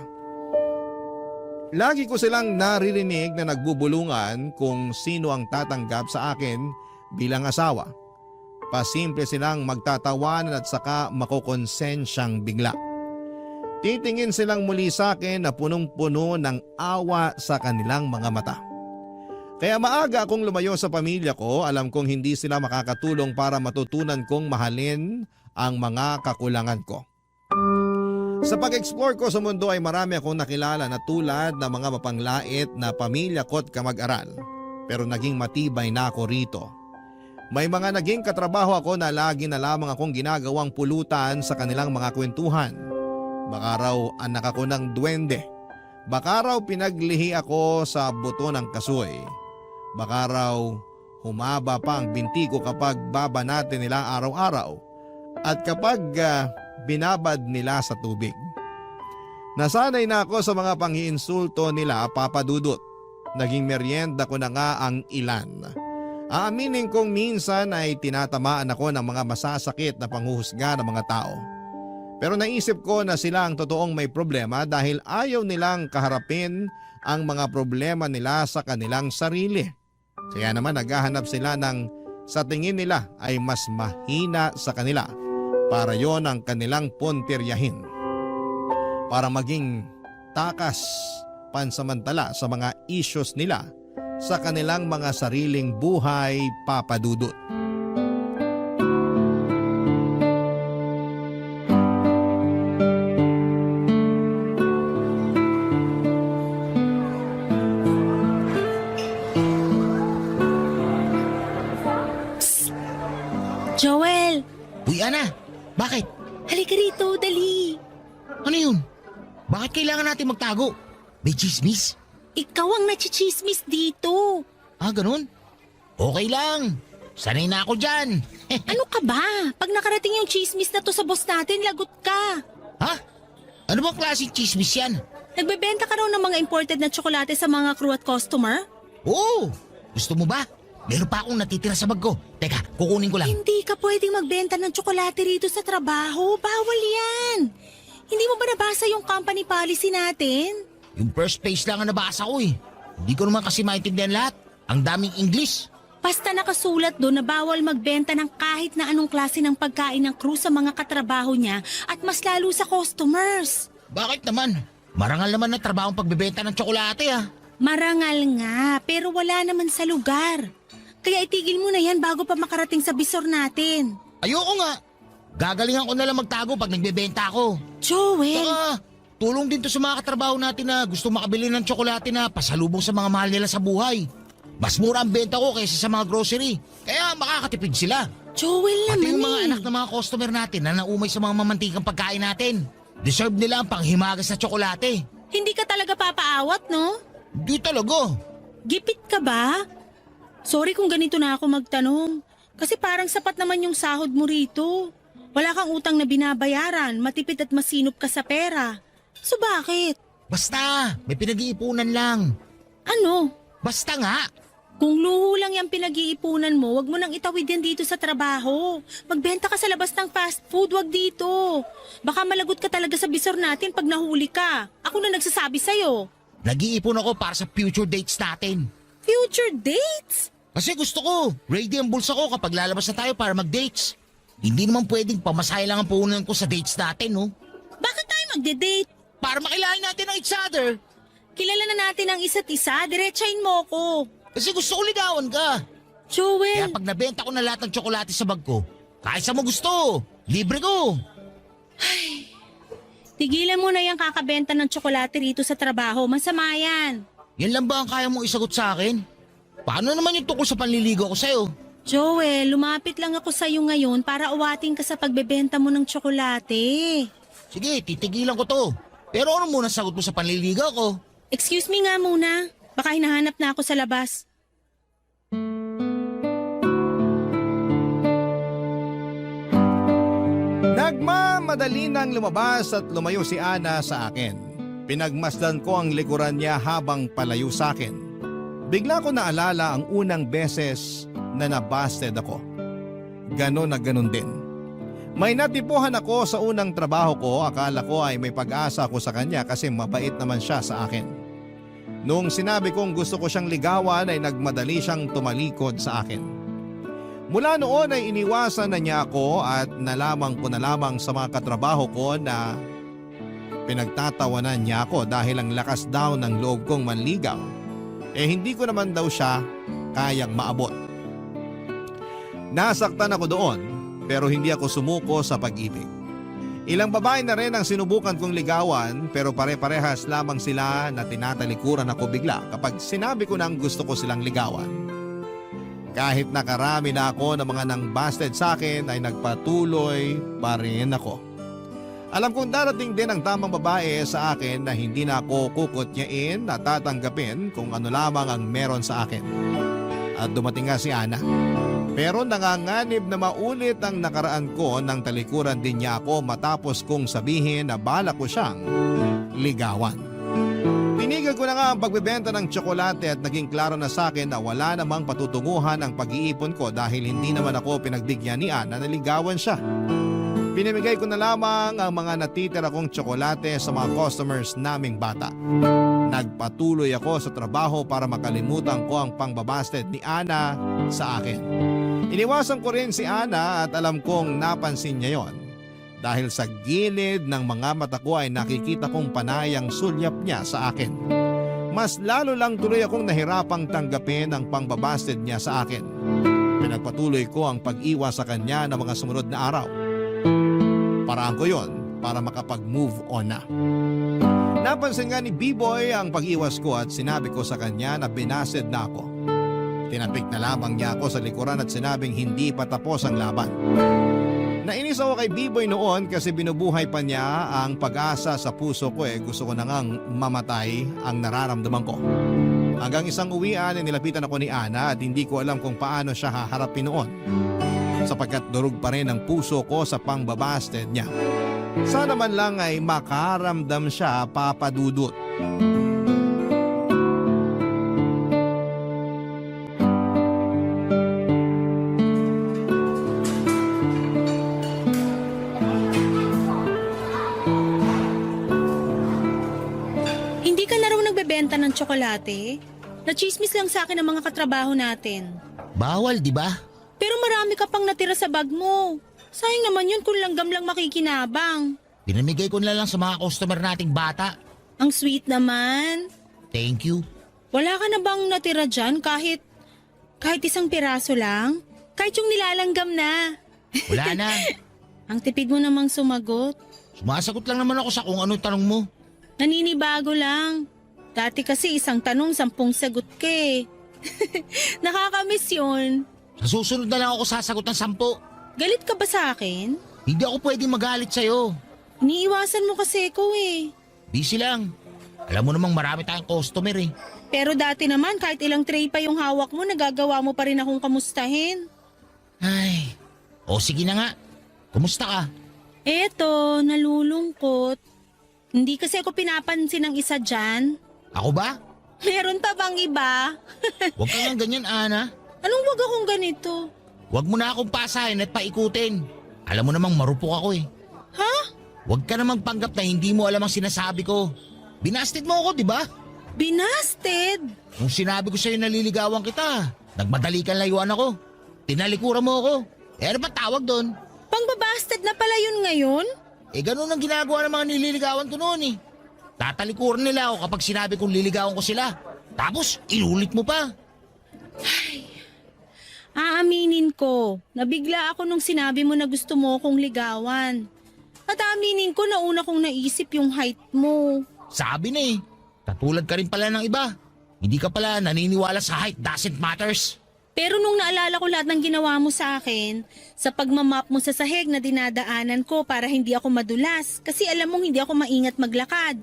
Lagi ko silang naririnig na nagbubulungan kung sino ang tatanggap sa akin bilang asawa. Pasimple silang magtatawanan at saka makukonsensyang bigla. Titingin silang muli sa akin na punong-puno ng awa sa kanilang mga mata. Kaya maaga akong lumayo sa pamilya ko, alam kong hindi sila makakatulong para matutunan kong mahalin ang mga kakulangan ko. Sa pag-explore ko sa mundo ay marami akong nakilala na tulad ng mga mapanglait na pamilya ko't kamag-aral. Pero naging matibay na ako rito. May mga naging katrabaho ako na lagi na lamang akong ginagawang pulutan sa kanilang mga kwentuhan. Baka raw anak ako ng duwende. Baka raw pinaglihi ako sa buto ng kasoy. Baka raw humaba pa ang binti ko kapag babanate nila araw-araw at kapag binabad nila sa tubig. Nasanay na ako sa mga pang-iinsulto nila, Papa Dudut. Naging merienda ko na nga ang ilan. Aaminin kong minsan ay tinatamaan ako ng mga masasakit na panghuhusga ng mga tao. Pero naisip ko na sila ang totoong may problema dahil ayaw nilang kaharapin ang mga problema nila sa kanilang sarili. Kaya naman naghahanap sila ng sa tingin nila ay mas mahina sa kanila para yon ang kanilang puntiryahin. Para maging takas pansamantala sa mga issues nila sa kanilang mga sariling buhay, Papa Dudut. Bakit? Halika rito, dali. Ano yun? Bakit kailangan natin magtago? May chismis? Ikaw ang nachichismis dito. Ah, ganun? Okay lang. Sanay na ako dyan. Ano ka ba? Pag nakarating yung chismis na to sa boss natin, lagot ka. Ha? Ano bang klaseng chismis yan? Nagbebenta ka raw ng mga imported na tsokolate sa mga crew at customer? Oo! Gusto mo ba? Meron pa akong natitira sa bag ko. Teka, kukunin ko lang. Hindi ka pwedeng magbenta ng tsokolate rito sa trabaho. Bawal yan. Hindi mo ba nabasa yung company policy natin? Yung first page lang ang nabasa ko eh. Hindi ko naman kasi maintindihan lahat. Ang daming English. Basta nakasulat doon na bawal magbenta ng kahit na anong klase ng pagkain ng crew sa mga katrabaho niya at mas lalo sa customers. Bakit naman? Marangal naman na trabaho ang pagbebenta ng tsokolate ah. Marangal nga, pero wala naman sa lugar. Kaya itigil mo na yan bago pa makarating sa bisor natin. Ayoko nga. Gagalingan ko na lang magtago pag nagbebenta ako. Joel, Saka, tulong din to sa mga katrabaho natin na gusto makabili ng tsokolate na pasalubong sa mga mahal nila sa buhay. Mas mura ang benta ko kaysa sa mga grocery. Kaya makakatipid sila. Joel Pati naman yung mga eh. anak ng mga customer natin na naumay sa mga mamantikang pagkain natin. Deserve nila ang panghimagas na tsokolate. Hindi ka talaga papaawat, no? Di talaga. Gipit ka ba? Sorry kung ganito na ako magtanong. Kasi parang sapat naman yung sahod mo rito. Wala kang utang na binabayaran, matipid at masinop ka sa pera. So bakit? Basta, may pinag-iipunan lang. Ano? Basta nga. Kung luho lang yung pinag-iipunan mo, wag mo nang itawid yan dito sa trabaho. Magbenta ka sa labas ng fast food, wag dito. Baka malagot ka talaga sa bisor natin pag nahuli ka. Ako na nagsasabi sa'yo. Nag-iipon ako para sa future dates natin. Future dates? Kasi gusto ko, ready ang bulsa ko kapag lalabas na tayo para mag-dates. Hindi naman pwedeng pamasahe lang ang puhunan ko sa dates natin, no? Bakit tayo magde-date? Para makilala natin ang each other. Kilala na natin ang isa't isa, diretsahin mo ko. Kasi gusto ko ligawan ka. Kaya Joel, pag nabenta ko na lahat ng tsokolate sa bag ko, kahit sa mo gusto, libre ko. tigilan mo na yung kakabenta ng tsokolate rito sa trabaho. Masama yan. Yan lang ba ang kaya mong isagot sa akin? Paano naman yung tungkol sa panliligaw ko sa'yo? Joel, lumapit lang ako sa'yo ngayon para uwating ka sa pagbebenta mo ng tsokolate. Sige, titigilan ko to. Pero ano muna sagot mo sa panliligaw ko? Excuse me nga muna. Baka hinahanap na ako sa labas. Nagmamadali nang lumabas at lumayo si Ana sa akin. Pinagmasdan ko ang likuran niya habang palayo sa akin. Bigla ko naalala ang unang beses na nabasted ako. Ganon na ganon din. May natipuhan ako sa unang trabaho ko, akala ko ay may pag-asa ako sa kanya kasi mabait naman siya sa akin. Noong sinabi kong gusto ko siyang ligawan ay nagmadali siyang tumalikod sa akin. Mula noon ay iniwasan na niya ako at nalaman ko na lamang sa mga katrabaho ko na pinagtatawanan niya ako dahil ang lakas daw ng loob kong manligaw. Hindi ko naman daw siya kayang maabot. Nasaktan ako doon pero hindi ako sumuko sa pag-ibig. Ilang babae na rin ang sinubukan kong ligawan pero pare-parehas lamang sila na tinatalikuran ako bigla kapag sinabi ko nang gusto ko silang ligawan. Kahit nakarami na ako ng mga nang busted sa akin ay nagpatuloy pa rin ako. Alam kong darating din ang tamang babae sa akin na hindi na ako kukutyain at tatanggapin kung ano lamang ang meron sa akin. At dumating nga si Ana. Pero nanganganib na maulit ang nakaraan ko nang talikuran din niya ako matapos kong sabihin na bala ko siyang ligawan. Tinigil ko na nga ang pagbebenta ng tsokolate at naging klaro na sa akin na wala namang patutunguhan ang pag-iipon ko dahil hindi naman ako pinagbigyan ni Ana na ligawan siya. Pinamigay ko na lamang ang mga natitira kong tsokolate sa mga customers naming bata. Nagpatuloy ako sa trabaho para makalimutan ko ang pangbabasted ni Ana sa akin. Iniwasan ko rin si Ana at alam kong napansin niya yon. Dahil sa gilid ng mga mata ko ay nakikita kong panayang sulyap niya sa akin. Mas lalo lang tuloy akong nahirapang tanggapin ang pangbabasted niya sa akin. Pinagpatuloy ko ang pag-iwas sa kanya ng mga sumunod na araw. Paraan ko yon para makapag-move on na. Napansin nga ni B-Boy ang pag-iwas ko at sinabi ko sa kanya na binasted na ako. Tinapik na lamang niya ako sa likuran at sinabing hindi pa tapos ang laban. Nainis ako kay B-Boy noon kasi binubuhay pa niya ang pag-asa sa puso ko gusto ko na ngang mamatay ang nararamdaman ko. Hanggang isang uwian nilapitan ako ni Ana at hindi ko alam kung paano siya haharapin noon. Sapagkat durog pa rin ang puso ko sa pangbabasted niya. Sana man lang ay makaramdam siya, Papa Dudut. Hindi ka na raw nagbebenta ng tsokolate? Nachismis lang sa akin ang mga katrabaho natin. Bawal, di ba? Pero marami ka pang natira sa bag mo. Sayang naman yun kung langgam lang makikinabang. Pinamigay ko na lang sa mga customer nating bata. Ang sweet naman. Thank you. Wala ka na bang natira dyan kahit isang piraso lang? Kahit yung nilalanggam na. Wala na. Ang tipid mo namang sumagot. Sumasagot lang naman ako sa kung anong tanong mo. Naninibago lang. Dati kasi isang tanong, 10 sagot ka eh. Nakakamiss yun. Sa susunod na lang ako sasagot ng 10. Galit ka ba sa akin? Hindi ako pwedeng magalit sa'yo. Iniiwasan mo kasi ko eh. Busy lang. Alam mo namang marami tayong customer eh. Pero dati naman kahit ilang tray pa yung hawak mo, nagagawa mo pa rin akong kamustahin. Ay, o sige na nga. Kumusta ka? Eto, nalulungkot. Hindi kasi ako pinapansin ng isa dyan. Ako ba? Meron pa bang iba? Huwag ka nga ganyan, Ana. Anong wag akong ganito? Huwag mo na akong pasahin at paikutin. Alam mo namang marupok ako eh. Ha? Huwag ka namang panggap na hindi mo alam ang sinasabi ko. Binasted mo ako, di ba? Binasted? Nung sinabi ko sa'yo naliligawan kita, nagmadali kang layuan ako. Tinalikuran mo ako. Ano ba tawag doon? Pangbabasted na pala yun ngayon? Ganun ang ginagawa ng mga nililigawan ko noon eh. Tatalikuran nila ako kapag sinabi kong liligawan ko sila. Tapos, inulit mo pa. Aaminin ko, nabigla ako nung sinabi mo na gusto mo akong ligawan. At aaminin ko na una kong naisip yung height mo. Sabi na eh. Katulad ka rin pala ng iba. Hindi ka pala naniniwala sa height doesn't matters. Pero nung naalala ko lahat ng ginawa mo sa akin, sa pagmamap mo sa sahig na dinadaanan ko para hindi ako madulas, kasi alam mong hindi ako maingat maglakad.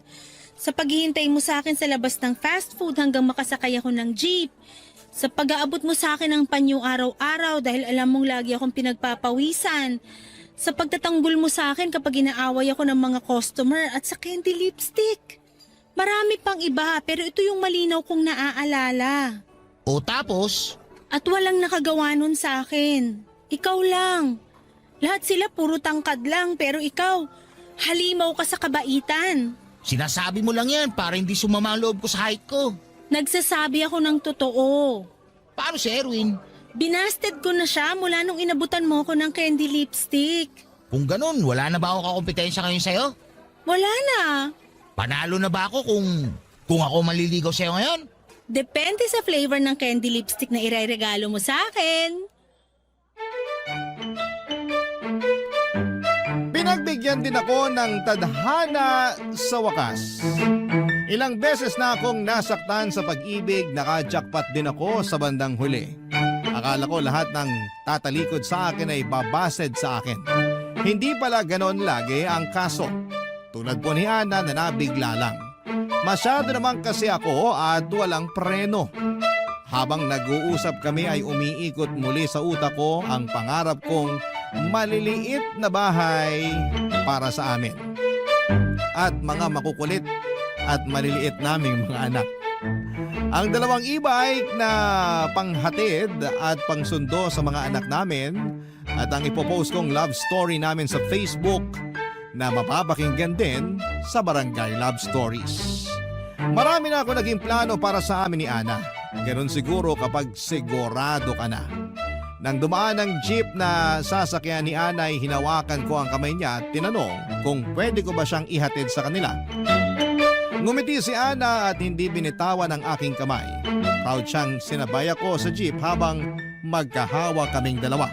Sa paghihintay mo sa akin sa labas ng fast food hanggang makasakay ako ng jeep. Sa pag-aabot mo sa akin ng panyo araw-araw dahil alam mong lagi akong pinagpapawisan. Sa pagtatanggol mo sa akin kapag inaaway ako ng mga customer at sa candy lipstick. Marami pang iba pero ito yung malinaw kong naaalala. O tapos, At walang nakagawa nun sa akin. Ikaw lang. Lahat sila puro tangkad lang pero ikaw, halimaw ka sa kabaitan. sinasabi mo lang yan para hindi sumama ang loob ko sa height ko. Nagsasabi ako ng totoo. Paano si Erwin? Binasted ko na siya mula nung inabutan mo ko ng candy lipstick. Kung ganun, wala na ba akong kakompetensya ngayon sa'yo? Wala na. Panalo na ba ako kung ako maliligaw sa'yo ngayon? Depende sa flavor ng candy lipstick na ireregalo mo sa akin. Pinagbigyan din ako ng tadhana sa wakas. Ilang beses na akong nasaktan sa pag-ibig, naka-jackpot din ako sa bandang huli. Akala ko lahat ng tatalikod sa akin ay babased sa akin. Hindi pala ganon lagi ang kaso. Tulad po ni Ana na nabigla lang. Masyado naman kasi ako at walang preno. Habang nag-uusap kami ay umiikot muli sa utak ko ang pangarap kong maliliit na bahay para sa amin. At mga makukulit at maliliit naming mga anak. Ang dalawang e-bike na panghatid at pangsundo sa mga anak namin at ang ipopost kong love story namin sa Facebook na mapapakinggan din sa Barangay Love Stories. Marami na ako naging plano para sa amin ni Ana. Ganon siguro kapag sigurado ka na. Nang dumaan ang jeep na sasakyan ni Ana ay hinawakan ko ang kamay niya at tinanong kung pwede ko ba siyang ihatid sa kanila. Ngumiti si Ana at hindi binitawan ang aking kamay. Proud siyang sinabay ako sa jeep habang magkahawa kaming dalawa.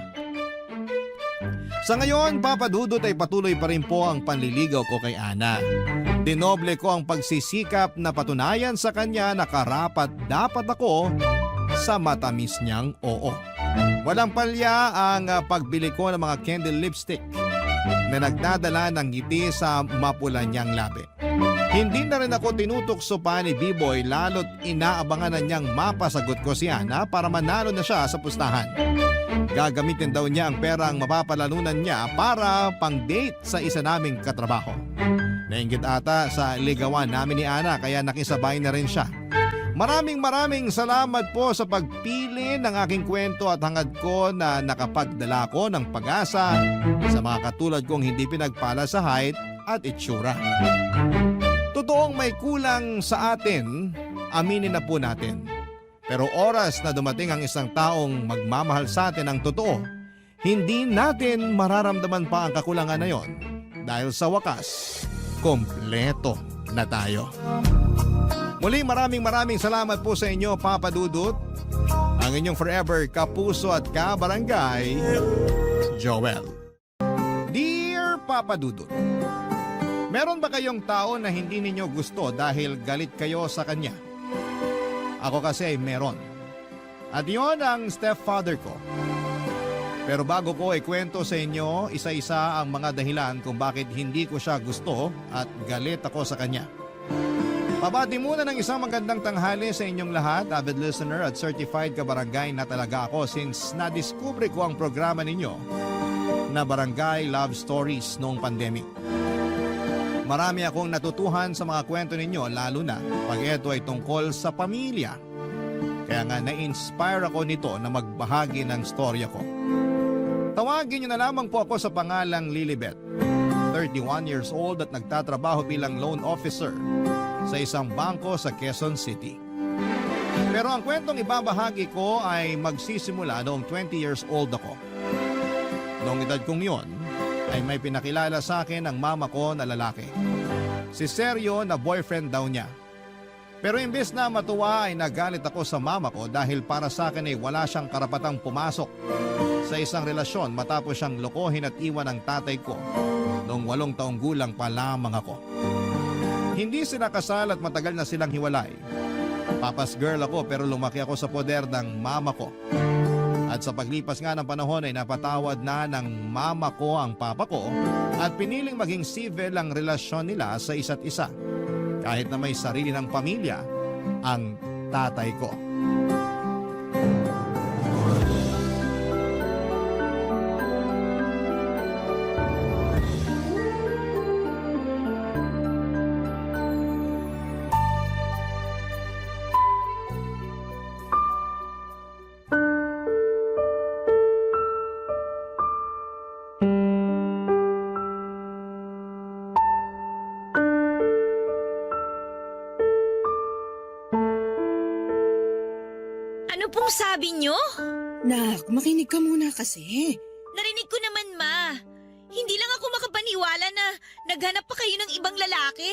Sa ngayon, Papa Dudut ay patuloy pa rin po ang panliligaw ko kay Ana. Dinoble ko ang pagsisikap na patunayan sa kanya na karapat dapat ako sa matamis niyang oo. Walang palya ang pagbili ko ng mga candle lipstick na nagdadala ng ngiti sa mapula niyang labi. Hindi na rin ako tinutukso pa ni B-Boy lalo't inaabangan na niyang mapasagot ko si Ana para manalo na siya sa pustahan. Gagamitin daw niya ang perang mapapalanunan niya para pang-date sa isa naming katrabaho. Nainggit ata sa ligawan namin ni Ana kaya nakisabay na rin siya. Maraming salamat po sa pagpili ng aking kwento at hangad ko na nakapagdala ko ng pag-asa sa mga katulad kong hindi pinagpala sa height at itsura. Totoong may kulang sa atin, aminin na po natin. Pero oras na dumating ang isang taong magmamahal sa atin ng totoo, hindi natin mararamdaman pa ang kakulangan na yon dahil sa wakas, kompleto na tayo. Muli maraming salamat po sa inyo, Papa Dudut, ang inyong forever kapuso at kabarangay, Joel. Dear Papa Dudut, meron ba kayong tao na hindi ninyo gusto dahil galit kayo sa kanya? Ako kasi meron. At yon ang stepfather ko. Pero bago ko ikwento sa inyo, isa-isa ang mga dahilan kung bakit hindi ko siya gusto at galit ako sa kanya. Pabati muna ng isang magandang tanghali sa inyong lahat, avid listener at certified kabarangay na talaga ako since nadiskubre ko ang programa ninyo na Barangay Love Stories noong pandemic. Marami akong natutuhan sa mga kwento ninyo lalo na pag ito ay tungkol sa pamilya. Kaya nga na-inspire ako nito na magbahagi ng storya ko. Tawagin niyo na lamang po ako sa pangalang Lilibet, 31 years old at nagtatrabaho bilang loan officer sa isang bangko sa Quezon City. Pero ang kwentong ibabahagi ko ay magsisimula noong 20 years old ako. Noong edad kong yon, ay may pinakilala sa akin ang mama ko na lalaki. Si Sergio na boyfriend daw niya. Pero imbes na matuwa ay nagalit ako sa mama ko dahil para sa akin ay wala siyang karapatang pumasok sa isang relasyon matapos siyang lokohin at iwan ng tatay ko noong 8 taong gulang pa lamang ako. Hindi sila kasal at matagal na silang hiwalay. Papa's girl ako pero lumaki ako sa poder ng mama ko. At sa paglipas nga ng panahon ay napatawad na ng mama ko ang papa ko at piniling maging civil ang relasyon nila sa isa't isa. Kahit na may sarili ng pamilya ang tatay ko. Ano pong sabi nyo? Nak, makinig ka muna kasi. Narinig ko naman, Ma. Hindi lang ako makapaniwala na naghanap pa kayo ng ibang lalaki.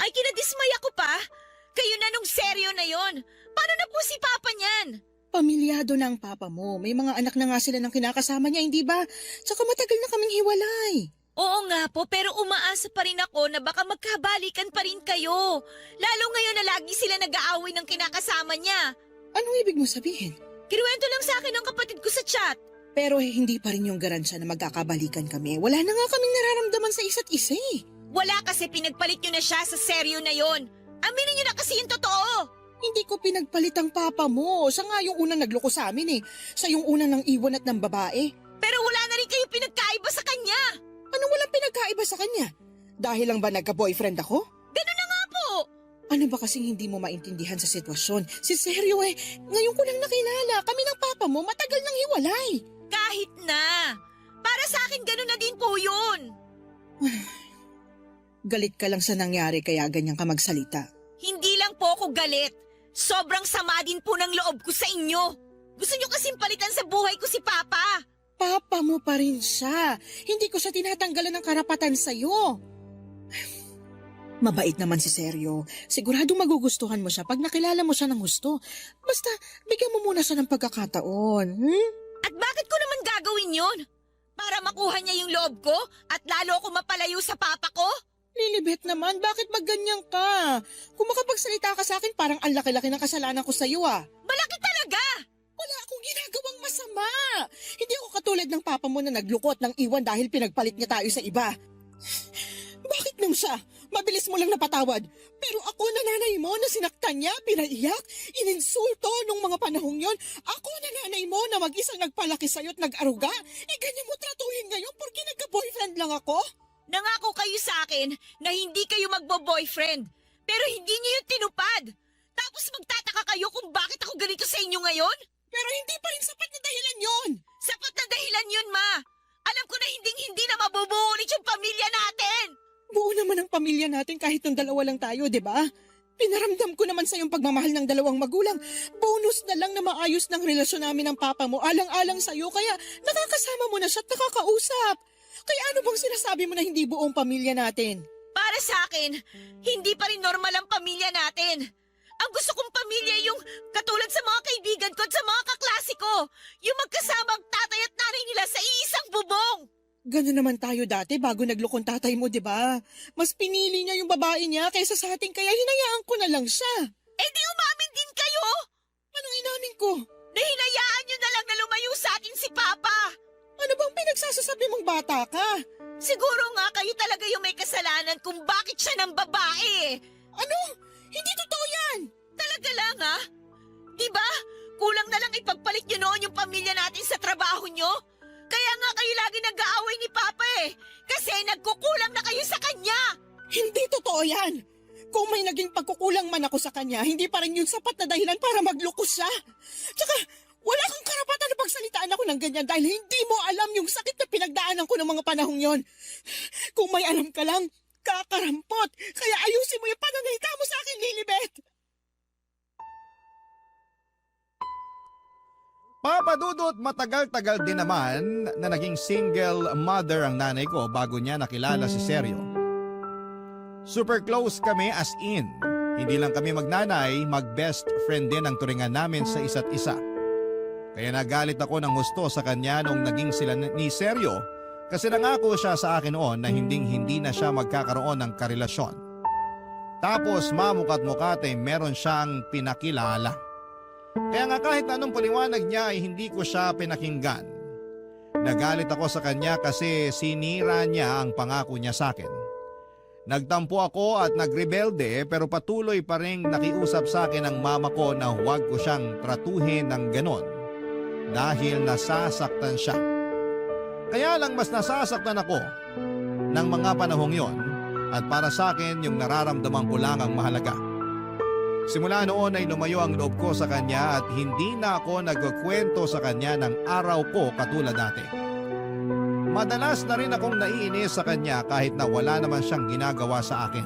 Ay, kinadismay ako pa. Kayo na nung seryo na yon. Paano na po si Papa niyan? Pamilyado na ang papa mo. May mga anak na nga sila ng kinakasama niya, hindi ba? Tsaka matagal na kaming hiwalay. Oo nga po, pero umaasa pa rin ako na baka magkabalikan pa rin kayo. Lalo ngayon na lagi sila nag-aaway ng kinakasama niya. Anong ibig mo sabihin? Kinuwento lang sa akin ng kapatid ko sa chat. Pero hindi pa rin yung garansya na magkakabalikan kami. Wala na nga kaming nararamdaman sa isa't isa eh. Wala kasi pinagpalit nyo na siya sa seryo na yon. Aminin nyo na kasi yung totoo. Hindi ko pinagpalit ang papa mo. Siya nga yung unang nagloko sa amin eh. Siya yung unang nang iwan at ng babae. Pero wala na rin kayo pinagkaiba sa kanya. Anong walang pinagkaiba sa kanya? Dahil lang ba nagka-boyfriend ako? Ganun na nga po. Ano ba kasing hindi mo maintindihan sa sitwasyon? Si Sergio eh, ngayon ko lang nakilala. Kami ng papa mo matagal nang hiwalay. Kahit na. Para sa akin ganun na din po yun. Galit ka lang sa nangyari kaya ganyan ka magsalita. Hindi lang po ako galit. Sobrang sama din po ng loob ko sa inyo. Gusto nyo kasing palitan sa buhay ko si Papa. Papa mo pa rin siya. Hindi ko siya tinatanggalan ng karapatan sa'yo. Mabait naman si Sergio. Siguradong magugustuhan mo siya pag nakilala mo siya ng gusto. Basta, bigyan mo muna siya ng pagkakataon. At bakit ko naman gagawin yun? Para makuha niya yung loob ko at lalo ako mapalayo sa Papa ko? Lilibet naman, bakit magganyan ka? Kung makapagsalita ka sa akin, parang ang laki-laki ng kasalanan ko sa'yo ah. Malaki talaga! O Wala akong ginagawang masama. Hindi ako katulad ng papa mo na naglukot ng iwan dahil pinagpalit niya tayo sa iba. Bakit nung siya? Mabilis mo lang napatawad. Pero ako na nanay mo na sinaktan niya, pinaiyak, ininsulto nung mga panahong yon. Ako na nanay mo na mag-isang nagpalaki sa'yo at nag-aruga. Ganyan mo tratuhin ngayon porque nagka-boyfriend lang ako? Nangako kayo sa akin na hindi kayo magbo-boyfriend. Pero hindi niyo yun tinupad. Tapos magtataka kayo kung bakit ako ganito sa inyo ngayon? Pero hindi pa rin sapat na dahilan yon. Sapat na dahilan yun, Ma. Alam ko na hindi na mabubuo ulit yung pamilya natin. Buo naman ang pamilya natin kahit nung dalawa lang tayo, di ba? Pinaramdam ko naman sa yung pagmamahal ng dalawang magulang. Bonus na lang na maayos ng relasyon namin ng papa mo. Alang-alang sa'yo, kaya nakakasama mo na siya at nakakausap. Kaya ano bang sinasabi mo na hindi buong pamilya natin? Para sa akin, hindi pa rin normal ang pamilya natin. Ang gusto kong pamilya yung katulad sa mga kaibigan ko at sa mga kaklase ko. Yung magkasamang tatay at nanay nila sa iisang bubong. Gano'n naman tayo dati bago naglukong tatay mo, di ba? Mas pinili niya yung babae niya kaysa sa atin kaya hinayaan ko na lang siya. Eh di umamin din kayo. Anong inamin ko? Na hinayaan nyo na lang na lumayo sa atin si Papa. Ano bang pinagsasasabi mong bata ka? Siguro nga kayo talaga yung may kasalanan kung bakit siya ng babae. Ano? Hindi totoo yan! Talaga lang ha? Diba? Kulang na lang ipagpalit nyo noon yung pamilya natin sa trabaho nyo. Kaya nga kayo lagi nag-aaway ni Papa eh. Kasi nagkukulang na kayo sa kanya. Hindi totoo yan! Kung may naging pagkukulang man ako sa kanya, hindi pa rin yun sapat na dahilan para maglukos siya. Tsaka, wala kang karapatan na pagsalitaan ako ng ganyan dahil hindi mo alam yung sakit na pinagdaanan ko ng mga panahong yon. Kung may alam ka lang, kakarampot. Kaya ayusin mo yung pananalita mo sa akin, Lilibet. Papa Dudut, matagal-tagal din naman na naging single mother ang nanay ko bago niya nakilala si Seryo. Super close kami as in. Hindi lang kami magnanay, mag-best friend din ang turingan namin sa isa't isa. Kaya nagalit ako ng gusto sa kanya nung naging sila ni Seryo kasi nangako siya sa akin noon na hindi na siya magkakaroon ng karelasyon. Tapos mamukat-mukat ay meron siyang pinakilala. Kaya nga kahit anong paliwanag niya ay hindi ko siya pinakinggan. Nagalit ako sa kanya kasi sinira niya ang pangako niya sa akin. Nagtampo ako at nagrebelde pero patuloy pa rin nakiusap sa akin ang mama ko na huwag ko siyang tratuhin ng ganon dahil nasasaktan siya. Kaya lang mas nasasaktan ako ng mga panahong yon at para sa akin yung nararamdaman ko lang ang mahalaga. Simula noon ay lumayo ang loob ko sa kanya at hindi na ako nagkukwento sa kanya ng araw ko katulad dati. Madalas na rin akong naiinis sa kanya kahit na wala naman siyang ginagawa sa akin.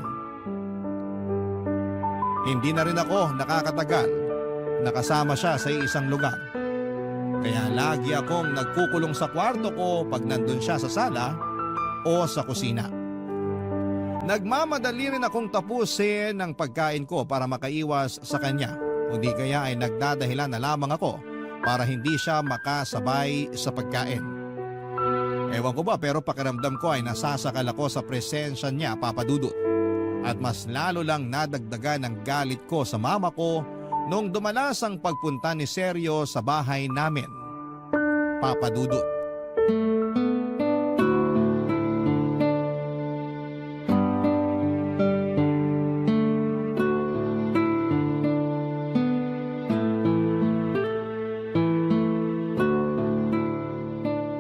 Hindi na rin ako nakakatagal nakasama siya sa isang lugar. Kaya lagi akong nagkukulong sa kwarto ko pag nandun siya sa sala o sa kusina. Nagmamadali rin akong tapusin ang pagkain ko para makaiwas sa kanya. O di kaya ay nagdadahilan na lamang ako para hindi siya makasabay sa pagkain. Ewan ko ba pero pakiramdam ko ay nasasakal ako sa presensya niya, Papa Dudut. At mas lalo lang nadagdagan ang galit ko sa mama ko nung dumanas ang pagpunta ni Seryo sa bahay namin, Papa Dudut.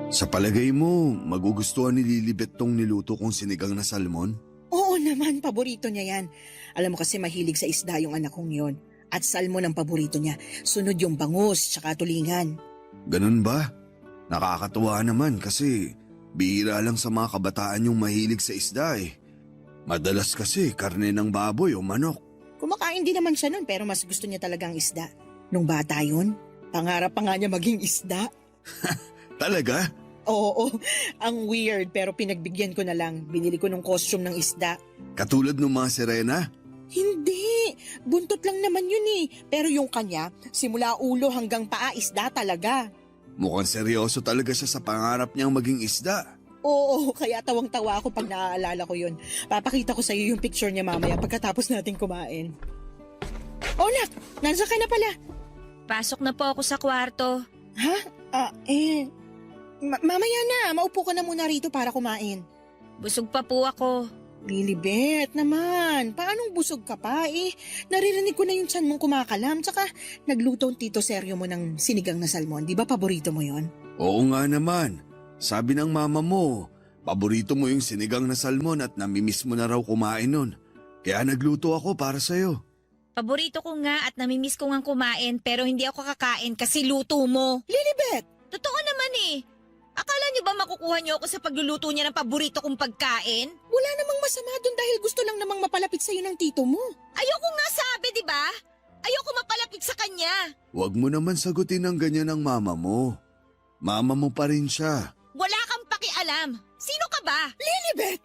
Sa palagay mo, magugustuhan ni Lilibet tong niluto kong sinigang na salmon? Oo naman, paborito niya yan. Alam mo kasi mahilig sa isda yung anak kong yon. At salmon ang paborito niya. Sunod yung bangus, tsaka tulingan. Ganun ba? Nakakatuwa naman kasi bihira lang sa mga kabataan yung mahilig sa isda eh. Madalas kasi karne ng baboy o manok. Kumakain din naman siya nun pero mas gusto niya talagang isda. Nung bata yun, pangarap pa nga niya maging isda. Talaga? Oo, ang weird pero pinagbigyan ko na lang. Binili ko ng costume ng isda. Katulad ng mga sirena? Hindi, buntot lang naman yun eh. Pero yung kanya, simula ulo hanggang paa isda talaga. Mukhang seryoso talaga siya sa pangarap niyang maging isda. Oo, kaya tawang-tawa ako pag naaalala ko yun. Papakita ko sa iyo yung picture niya mamaya pagkatapos natin kumain. Oh, nak, nandiyan ka na pala. Pasok na po ako sa kwarto. Mamaya na. Maupo ka na muna rito para kumain. Busog pa po ako. Lilibet naman, paanong busog ka pa eh? Naririnig ko na yung tiyan mong kumakalam, tsaka nagluto ang Tito Sergio mo ng sinigang na salmon. Di ba paborito mo yon? Oo nga naman. Sabi ng mama mo, paborito mo yung sinigang na salmon at namimiss mo na raw kumain nun. Kaya nagluto ako para sa'yo. Paborito ko nga at namimiss ko nga kumain pero hindi ako kakain kasi luto mo. Lilibet! Totoo naman eh. Akala niyo ba makukuha niyo ako sa pagluluto niya ng paborito kong pagkain? Wala namang masama dun dahil gusto lang namang mapalapit sa'yo ng tito mo. Ayoko nga sabi, di ba? Ayoko mapalapit sa kanya. Huwag mo naman sagutin ng ganyan ang mama mo. Mama mo pa rin siya. Wala kang pakialam. Sino ka ba? Lilibet!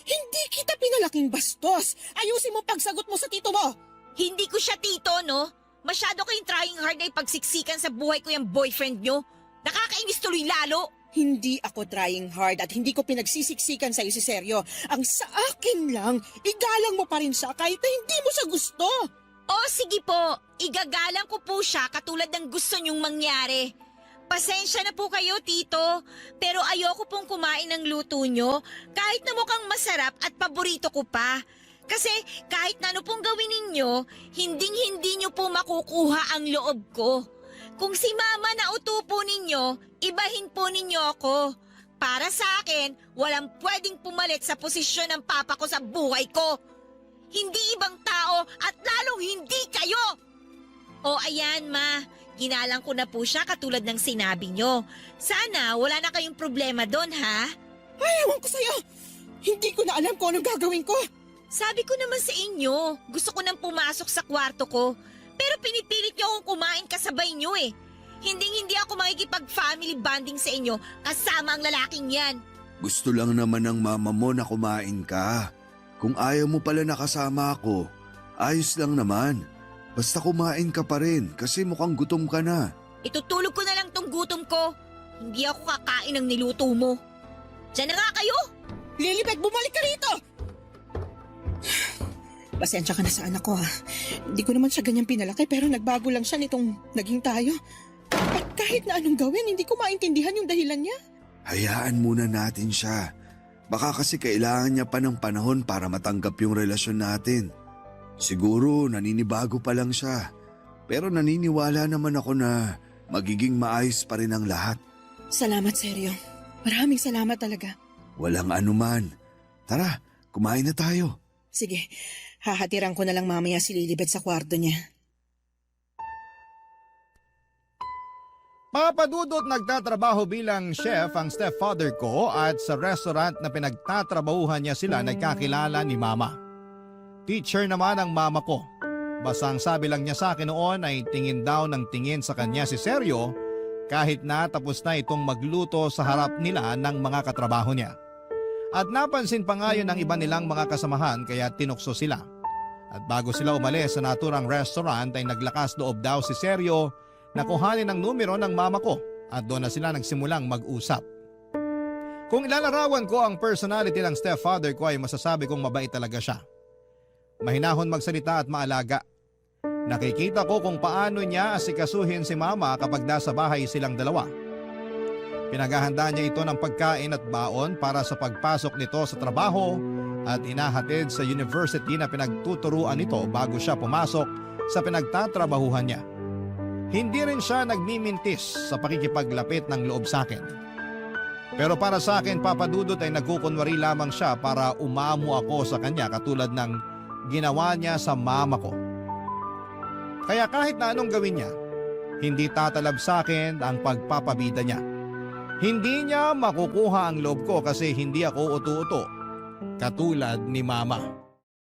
Hindi kita pinalaking bastos. Ayusin mo pagsagot mo sa tito mo. Hindi ko siya tito, no? Masyado kayong trying hard na ipagsiksikan sa buhay ko yung boyfriend niyo. Nakakainis tuloy lalo. Hindi ako trying hard at hindi ko pinagsisiksikan sa'yo si Sergio. Ang sa akin lang, igalang mo pa rin siya kahit na hindi mo siya gusto. Sige po, igagalang ko po siya katulad ng gusto niyong mangyari. Pasensya na po kayo, Tito, pero ayoko pong kumain ng luto niyo kahit na mukhang masarap at paborito ko pa. Kasi kahit na ano pong gawin ninyo, hindi niyo po makukuha ang loob ko. Kung si Mama na uto po ninyo, ibahin po ninyo ako. Para sa akin, walang pwedeng pumalit sa posisyon ng papa ko sa buhay ko. Hindi ibang tao at lalong hindi kayo. Ayan ma, ginalang ko na po siya katulad ng sinabi nyo. Sana wala na kayong problema doon ha? Ay, ewan ko sa'yo. Hindi ko na alam kung anong gagawin ko. Sabi ko naman sa inyo, gusto ko nang pumasok sa kwarto ko. Pero pinipilit niyo akong kumain kasabay niyo eh. Hindi ako makikipag-family bonding sa inyo kasama ang lalaking yan. Gusto lang naman ng mama mo na kumain ka. Kung ayaw mo pala nakasama ako, ayos lang naman. Basta kumain ka pa rin kasi mukhang gutom ka na. Itutulog ko na lang tong gutom ko. Hindi ako kakain ng niluto mo. Diyan na nga kayo! Lilibet, bumalik ka rito! Pasensya ka na sa anak ko ha. Hindi ko naman siya ganyan pinalaki pero nagbago lang siya nitong naging tayo. At kahit na anong gawin, hindi ko maintindihan yung dahilan niya. Hayaan muna natin siya. Baka kasi kailangan niya pa ng panahon para matanggap yung relasyon natin. Siguro naninibago pa lang siya. Pero naniniwala naman ako na magiging maayos pa rin ang lahat. Salamat, Sergio. Maraming salamat talaga. Walang anuman. Tara, kumain na tayo. Sige, hahatiran ko na lang mamaya si Lilibet sa kwarto niya. Papadudot nagtatrabaho bilang chef ang stepfather ko at sa restaurant na pinagtatrabahuhan niya sila nagkakilala ni Mama. Teacher naman ang mama ko. Basta ang sabi lang niya sa akin noon ay tingin daw ng tingin sa kanya si Sergio kahit na tapos na itong magluto sa harap nila ng mga katrabaho niya. At napansin pa nga yun ng iba nilang mga kasamahan kaya tinukso sila. At bago sila umalis sa naturang restaurant ay naglakas loob daw si Sergio na kuhanin ang numero ng mama ko at doon na sila nagsimulang mag-usap. Kung ilalarawan ko ang personality ng stepfather ko ay masasabi kong mabait talaga siya. Mahinahon magsalita at maalaga. Nakikita ko kung paano niya asikasuhin si mama kapag nasa bahay silang dalawa. Pinaghahandaan niya ito ng pagkain at baon para sa pagpasok nito sa trabaho at inahatid sa university na pinagtuturuan nito bago siya pumasok sa pinagtatrabahuhan niya. Hindi rin siya nagmimintis sa pakikipaglapit ng loob sa akin. Pero para sa akin, Papadudot ay nagkukunwari lamang siya para umamo ako sa kanya katulad ng ginawa niya sa mama ko. Kaya kahit na anong gawin niya, hindi tatalab sa akin ang pagpapabida niya. Hindi niya makukuha ang loob ko kasi hindi ako utu-uto, katulad ni Mama.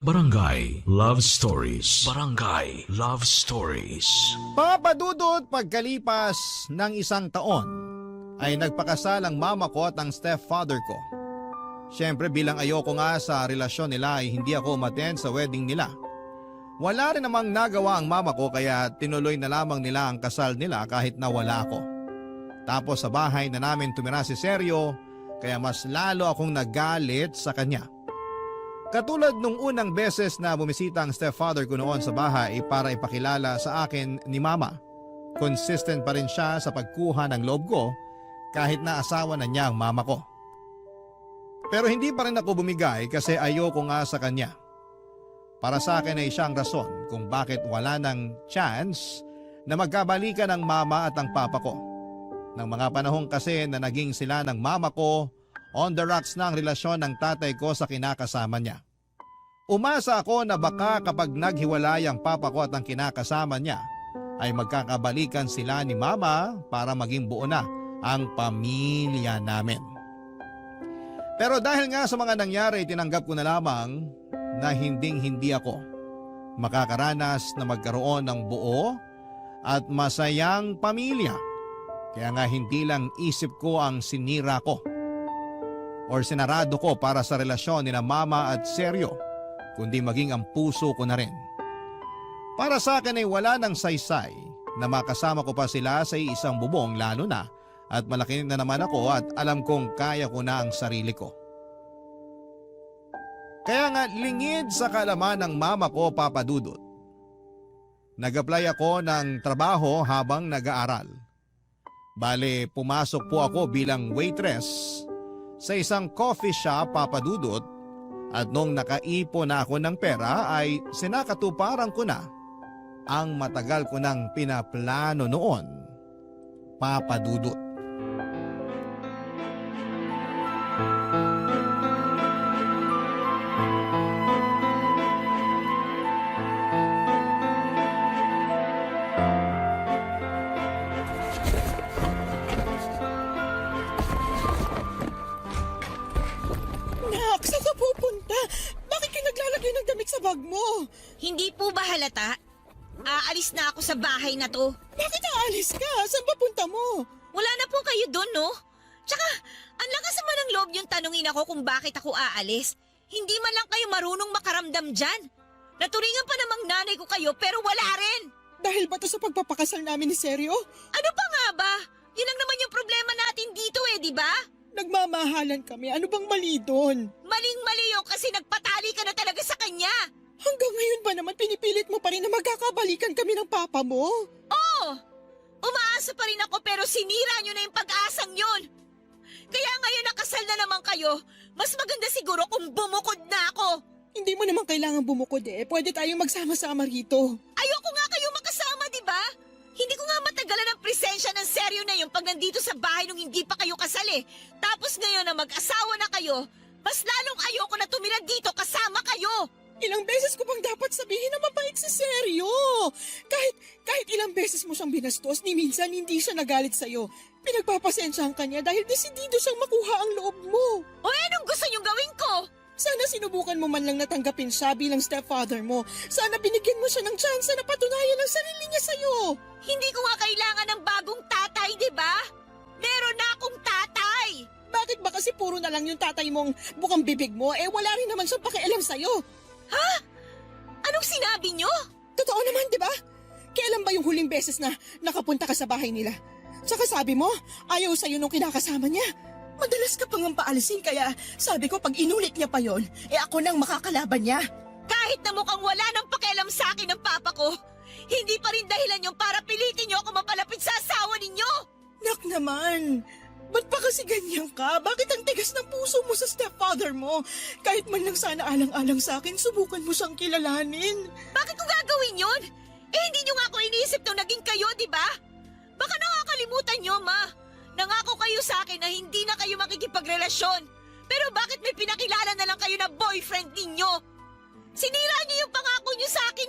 Barangay Love Stories. Barangay Love Stories. Papadudot pagkalipas ng 1 taon, ay nagpakasal ang mama ko at ang stepfather ko. Siyempre bilang ayoko nga sa relasyon nila ay hindi ako umattend sa wedding nila. Wala rin namang nagawa ang mama ko kaya tinuloy na lamang nila ang kasal nila kahit na wala ako. Tapos sa bahay na namin tumira si Sergio kaya mas lalo akong nagalit sa kanya. Katulad nung unang beses na bumisita ang stepfather ko noon sa bahay para ipakilala sa akin ni Mama, consistent pa rin siya sa pagkuha ng loob ko kahit na asawa na niya ang mama ko. Pero hindi pa rin ako bumigay kasi ayoko nga sa kanya. Para sa akin ay siyang rason kung bakit wala nang chance na magkabalikan ang mama at ang papa ko. Nang mga panahon kasi na naging sila ng mama ko, on the rocks na ang relasyon ng tatay ko sa kinakasama niya. Umasa ako na baka kapag naghiwalay ang papa ko at ang kinakasama niya, ay magkakabalikan sila ni mama para maging buo na ang pamilya namin. Pero dahil nga sa mga nangyari, tinanggap ko na lamang na hindi ako makakaranas na magkaroon ng buo at masayang pamilya. Kaya nga hindi lang isip ko ang sinira ko or sinarado ko para sa relasyon ni na mama at Seryo, kundi maging ang puso ko na rin. Para sa akin ay wala nang saysay na makasama ko pa sila sa isang bubong, lalo na at malaki na naman ako at alam kong kaya ko na ang sarili ko. Kaya nga lingid sa kaalaman ng mama ko, Papa Dudut, nag-apply ako ng trabaho habang nag-aaral. Bale, pumasok po ako bilang waitress sa isang coffee shop, Papa Dudut, at nung nakaipon na ako ng pera ay sinakatuparan ko na ang matagal ko nang pinaplano noon, Papa Dudut. Nak, saan ka pupunta? Bakit ka naglalagay ng damit sa bag mo? Hindi po ba halata? Aalis na ako sa bahay na to. Bakit aalis ka? Saan ba punta mo? Wala na po kayo doon, no? Tsaka, ang lakas naman ng loob yung tanungin ako kung bakit ako aalis. Hindi man lang kayo marunong makaramdam dyan. Naturingan pa namang nanay ko kayo pero wala rin. Dahil ba to sa pagpapakasal namin ni Seryo? Ano pa nga ba? Yun lang naman yung problema natin dito di ba? Nagmamahalan kami. Ano bang mali doon? Maling-mali yun kasi nagpatali ka na talaga sa kanya. Hanggang ngayon ba naman pinipilit mo pa rin na magkakabalikan kami ng papa mo? Oo! Umaasa pa rin ako pero sinira nyo na yung pag-asang yun. Kaya ngayon nakasal na naman kayo, mas maganda siguro kung bumukod na ako. Hindi mo naman kailangan bumukod Pwede tayong magsama-sama rito. Ayoko nga kayo makasama, di ba? Hindi ko nga matagalan ang presensya ng Seryo na yun pag nandito sa bahay nung hindi pa kayo kasal Tapos ngayon na mag-asawa na kayo, mas lalong ayoko na tumira dito kasama kayo. Ilang beses ko bang dapat sabihin na mabait si Seryo? Kahit ilang beses mo siyang binastos, ni minsan hindi siya nagalit sa'yo. Pinagpapasensyahan ka niya dahil desidido siyang makuha ang loob mo. O anong gusto niyong gawin ko? Sana sinubukan mo man lang natanggapin siya bilang stepfather mo. Sana binigyan mo siya ng tsansa na patunayan ang sarili niya sa'yo. Hindi ko nga kailangan ng bagong tatay, di ba? Meron na akong tatay! Bakit ba kasi puro na lang yung tatay mong bukang bibig mo? Wala rin naman siyang pakialam sa'yo. Ha? Anong sinabi niyo? Totoo naman, di ba? Kailan ba yung huling beses na nakapunta ka sa bahay nila? Tsaka sabi mo, ayaw sa'yo nung kinakasama niya. Madalas ka pang paalisin kaya sabi ko pag inulit niya pa yon, ako nang makakalaban niya. Kahit na mukhang wala nang pakialam sa akin ng papa ko, hindi pa rin dahilan yung para pilitin niyo ako mapalapit sa asawa ninyo. Nak naman, ba't pa kasi ganyan ka? Bakit ang tigas ng puso mo sa stepfather mo? Kahit man lang sana alang-alang sa akin, subukan mo siyang kilalanin. Bakit ko gagawin yun? Hindi niyo nga ako iniisip nung naging kayo, di ba? Baka nakakalimutan niyo, Ma. Nangako kayo sa akin na hindi na kayo makikipagrelasyon. Pero bakit may pinakilala na lang kayo na boyfriend ninyo? Sinira niyo yung pangako niyo sa akin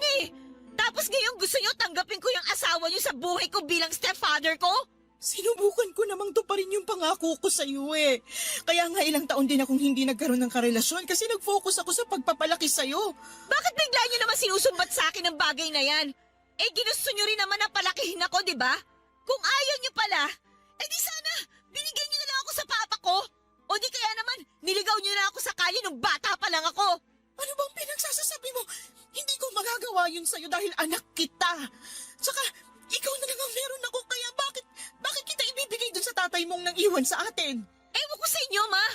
Tapos ngayon gusto niyo tanggapin ko yung asawa niyo sa buhay ko bilang stepfather ko? Sinubukan ko namang tuparin yung pangako ko sa iyo Kaya nga ilang taon din akong hindi nagkaroon ng karelasyon kasi nag-focus ako sa pagpapalaki sa iyo. Bakit bigla niyo naman sinusumbat sa akin ang bagay na yan? Ginusto niyo rin naman na palakihin ako, di ba? Kung ayaw niyo pala, di sana binigyan niyo na lang ako sa papa ko. O di kaya naman, niligaw niyo na ako sa kalye nung bata pa lang ako. Ano bang pinagsasasabi mo? Hindi ko magagawa yun sa'yo dahil anak kita. Tsaka, ikaw na lang ang meron ako kaya bakit kita ibibigay dun sa tatay mong nang iwan sa atin? Ewan ko sa inyo, Ma.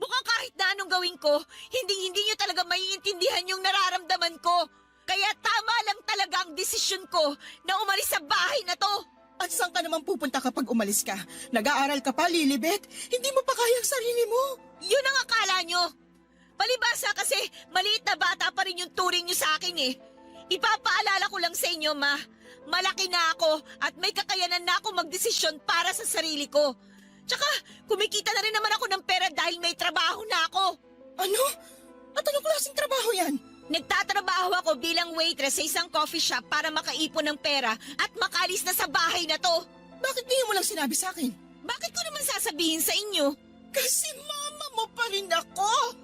Mukhang kahit na anong gawin ko, hindi nyo talaga maiintindihan yung nararamdaman ko. Kaya tama lang talaga ang desisyon ko na umalis sa bahay na to. At saan ka naman pupunta kapag umalis ka? Nag-aaral ka pa, Lilibet? Hindi mo pa kaya ang sarili mo. Yun ang akala nyo. Palibasa kasi maliit na bata pa rin yung turing nyo sa akin eh. Ipapaalala ko lang sa inyo, Ma. Malaki na ako at may kakayanan na ako magdesisyon para sa sarili ko. Tsaka, kumikita na rin naman ako ng pera dahil may trabaho na ako. Ano? At anong klaseng trabaho yan? Nagtatrabaho ako bilang waitress sa isang coffee shop para makaipon ng pera at makalis na sa bahay na to. Bakit ngayon mo lang sinabi sa akin? Bakit ko naman sasabihin sa inyo? Kasi mama mo pa rin ako.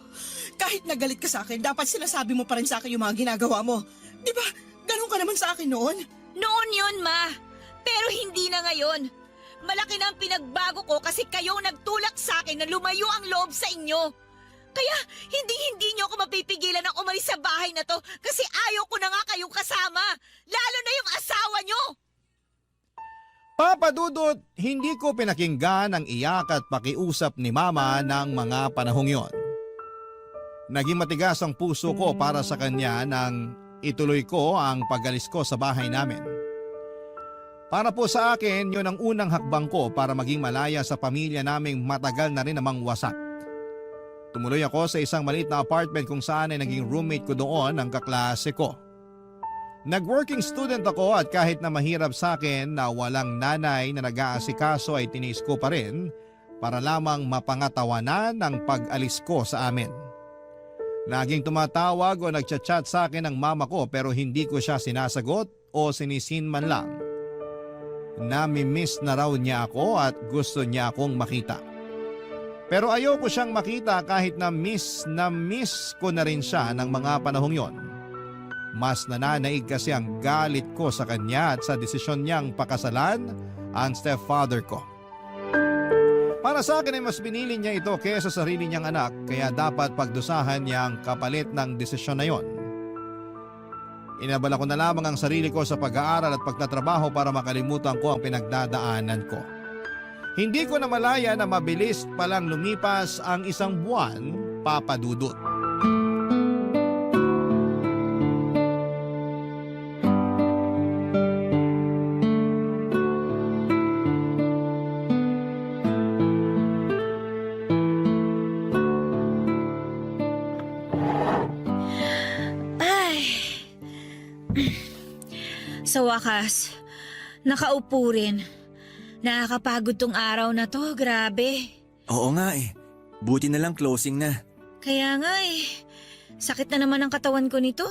Kahit nagalit ka sa akin, dapat sinasabi mo pa rin sa akin yung mga ginagawa mo. Di ba? Ganun ka naman sa akin noon. Noon yun, Ma. Pero hindi na ngayon. Malaki na ang pinagbago ko kasi kayong nagtulak sa akin na lumayo ang loob sa inyo. Kaya hindi niyo ako mapipigilan ng umalis sa bahay na to kasi ayaw ko na nga kayong kasama. Lalo na yung asawa nyo. Papa Dudut, hindi ko pinakinggan ang iyak at pakiusap ni Mama ng mga panahong yon. Naging matigas ang puso ko para sa kanya nang ituloy ko ang pag-alis ko sa bahay namin. Para po sa akin, yun ang unang hakbang ko para maging malaya sa pamilya naming matagal na rin namang wasak. Tumuloy ako sa isang maliit na apartment kung saan ay naging roommate ko doon ang kaklase ko. Nag-working student ako at kahit na mahirap sa akin na walang nanay na nag-aasikaso ay tinis ko pa rin para lamang mapangatawanan ang pag-alis ko sa amin. Laging tumatawag o nagchat-chat sa akin ang mama ko pero hindi ko siya sinasagot o sinisin man lang. Nami-miss na raw niya ako at gusto niya akong makita. Pero ayoko siyang makita kahit na miss ko na rin siya ng mga panahong yon. Mas nananaig kasi ang galit ko sa kanya at sa desisyon niyang pakasalan ang stepfather ko. Para sa akin ay mas binili niya ito kaysa sa sarili niyang anak kaya dapat pagdusahan niya ang kapalit ng desisyon na yon. Inabala ko na lamang ang sarili ko sa pag-aaral at pagtatrabaho para makalimutan ko ang pinagdadaanan ko. Hindi ko na malaya na mabilis palang lumipas ang isang buwan, Papa Dudut. Sa wakas, nakaupo rin. Nakakapagod tong araw na to, grabe. Oo nga eh. Buti na lang closing na. Kaya nga sakit na naman ang katawan ko nito.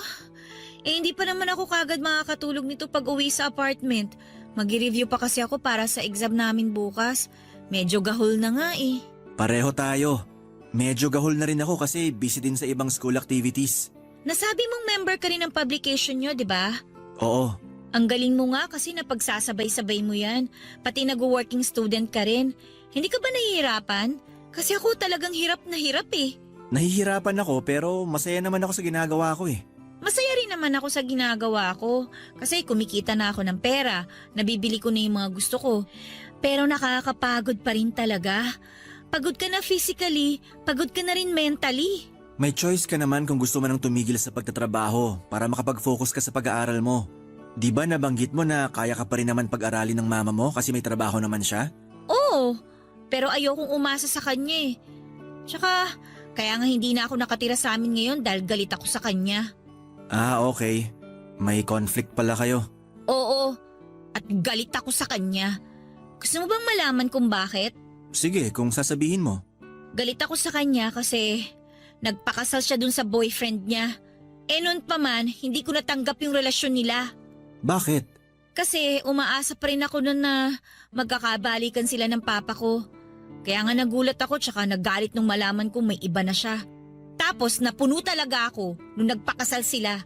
Hindi pa naman ako kagad makakatulog nito pag uwi sa apartment. Mag-review pa kasi ako para sa exam namin bukas. Medyo gahol na nga Pareho tayo. Medyo gahol na rin ako kasi busy din sa ibang school activities. Nasabi mong member ka rin ng publication nyo, di ba? Oo. Ang galing mo nga kasi napagsasabay-sabay mo yan. Pati nag-working student ka rin. Hindi ka ba nahihirapan? Kasi ako talagang hirap na hirap Nahihirapan ako pero masaya naman ako sa ginagawa ko Masaya rin naman ako sa ginagawa ko. Kasi kumikita na ako ng pera. Nabibili ko na yung mga gusto ko. Pero nakakapagod pa rin talaga. Pagod ka na physically, pagod ka na rin mentally. May choice ka naman kung gusto mo nang tumigil sa pagtatrabaho para makapag-focus ka sa pag-aaral mo. Di ba nabanggit mo na kaya ka pa rin naman pag-aralin ng mama mo kasi may trabaho naman siya? Oo, pero ayokong umasa sa kanya Tsaka, kaya nga hindi na ako nakatira sa amin ngayon dahil galit ako sa kanya. Ah, okay. May conflict pala kayo. Oo, at galit ako sa kanya. Gusto mo bang malaman kung bakit? Sige, kung sasabihin mo. Galit ako sa kanya kasi nagpakasal siya dun sa boyfriend niya. Noon pa man, hindi ko natanggap yung relasyon nila. Bakit? Kasi umaasa pa rin ako nun na magkakabalikan sila ng papa ko. Kaya nga nagulat ako tsaka nagalit nung malaman kong may iba na siya. Tapos napuno talaga ako nung nagpakasal sila.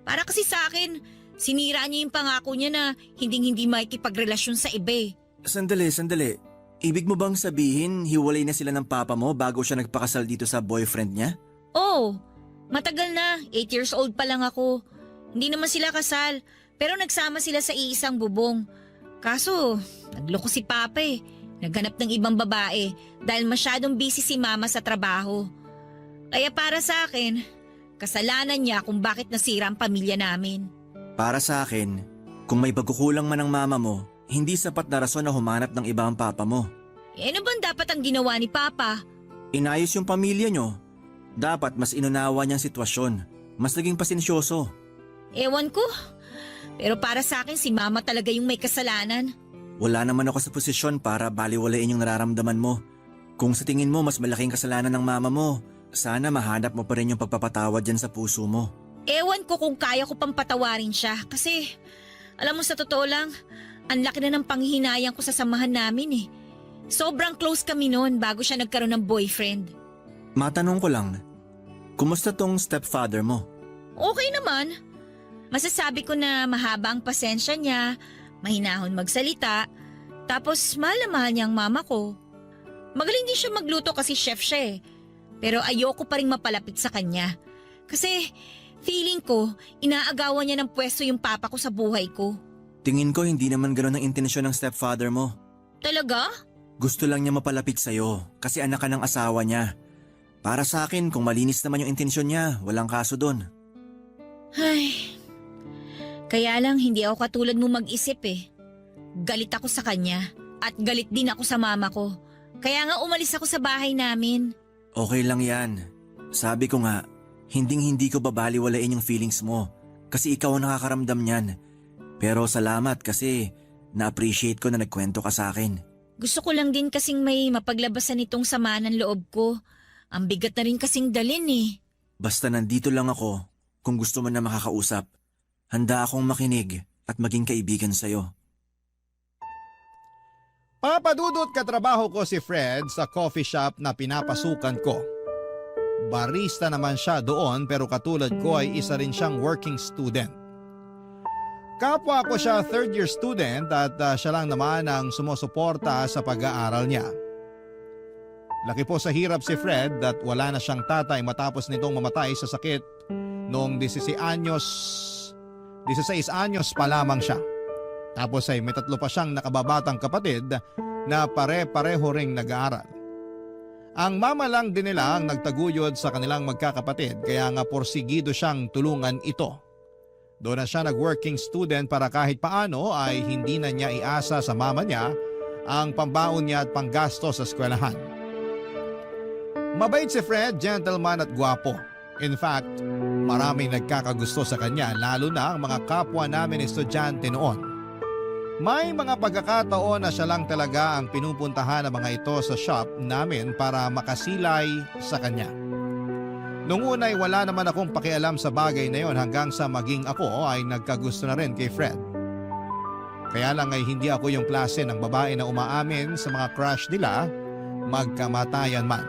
Para kasi sa akin, sinira niya yung pangako niya na hindi makikipagrelasyon sa iba Sandali. Ibig mo bang sabihin hiwalay na sila ng papa mo bago siya nagpakasal dito sa boyfriend niya? Oo, matagal na. 8 years old pa lang ako. Hindi naman sila kasal. Pero nagsama sila sa iisang bubong. Kaso, nagloko si Papa Naghanap ng ibang babae dahil masyadong busy si mama sa trabaho. Kaya para sa akin, kasalanan niya kung bakit nasira ang pamilya namin. Para sa akin, kung may pagkukulang man ang mama mo, hindi sapat na rason na humanap ng iba ang papa mo. Eh ano bang dapat ang ginawa ni Papa? Inayos yung pamilya nyo. Dapat mas inunawa niyang sitwasyon. Mas naging pasensyoso. Ewan ko. Pero para sa akin si mama talaga yung may kasalanan. Wala naman ako sa posisyon para baliwalain yung nararamdaman mo. Kung sa tingin mo mas malaking kasalanan ng mama mo, sana mahanap mo pa rin yung pagpapatawad dyan sa puso mo. Ewan ko kung kaya ko pang patawarin siya kasi alam mo sa totoo lang, ang laki na ng panghihinayang ko sa samahan namin eh. Sobrang close kami noon bago siya nagkaroon ng boyfriend. Matanong ko lang, kumusta tong stepfather mo? Okay naman. Masasabi ko na mahaba ang pasensya niya, mahinahon magsalita, tapos mahal na mahal niya ang mama ko. Magaling din siya magluto kasi chef siya eh. Pero ayoko pa rin mapalapit sa kanya. Kasi feeling ko, inaagawan niya ng pwesto yung papa ko sa buhay ko. Tingin ko hindi naman gano'n ang intensyon ng stepfather mo. Talaga? Gusto lang niya mapalapit sa'yo kasi anak ka ng asawa niya. Para sa akin, kung malinis naman yung intensyon niya, walang kaso doon. Ay, kaya lang hindi ako katulad mo mag-isip eh. Galit ako sa kanya at galit din ako sa mama ko. Kaya nga umalis ako sa bahay namin. Okay lang yan. Sabi ko nga, hinding-hindi ko babaliwalain yung feelings mo kasi ikaw ang nakakaramdam niyan. Pero salamat kasi na-appreciate ko na nagkwento ka sa akin. Gusto ko lang din kasing may mapaglabasan itong sama ng loob ko. Ang bigat na rin kasing dalin eh. Basta nandito lang ako kung gusto mo na makakausap. Handa akong makinig at maging kaibigan sa'yo. Papadudot katrabaho ko si Fred sa coffee shop na pinapasukan ko. Barista naman siya doon pero katulad ko ay isa rin siyang working student. Kapwa ko siya third year student at siya lang naman ang sumusuporta sa pag-aaral niya. Laki po sa hirap si Fred at wala na siyang tatay matapos nitong mamatay sa sakit noong 16 anyos pa lamang siya. Tapos ay may 3 pa siyang nakababatang kapatid na pare-pareho ring nag-aaral. Ang mama lang din nila ang nagtaguyod sa kanilang magkakapatid kaya nga porsigido siyang tulungan ito. Doon na siya nag-working student para kahit paano ay hindi na niya iasa sa mama niya ang pambaon niya at panggasto sa eskwelahan. Mabait si Fred, gentleman at gwapo. In fact, maraming nagkakagusto sa kanya lalo na ang mga kapwa namin estudyante noon. May mga pagkakataon na siya lang talaga ang pinupuntahan ng mga ito sa shop namin para makasilay sa kanya. Noong una ay wala naman akong pakialam sa bagay na yon hanggang sa maging ako ay nagkagusto na rin kay Fred. Kaya lang ay hindi ako yung klase ng babae na umaamin sa mga crush nila magkamatayan man.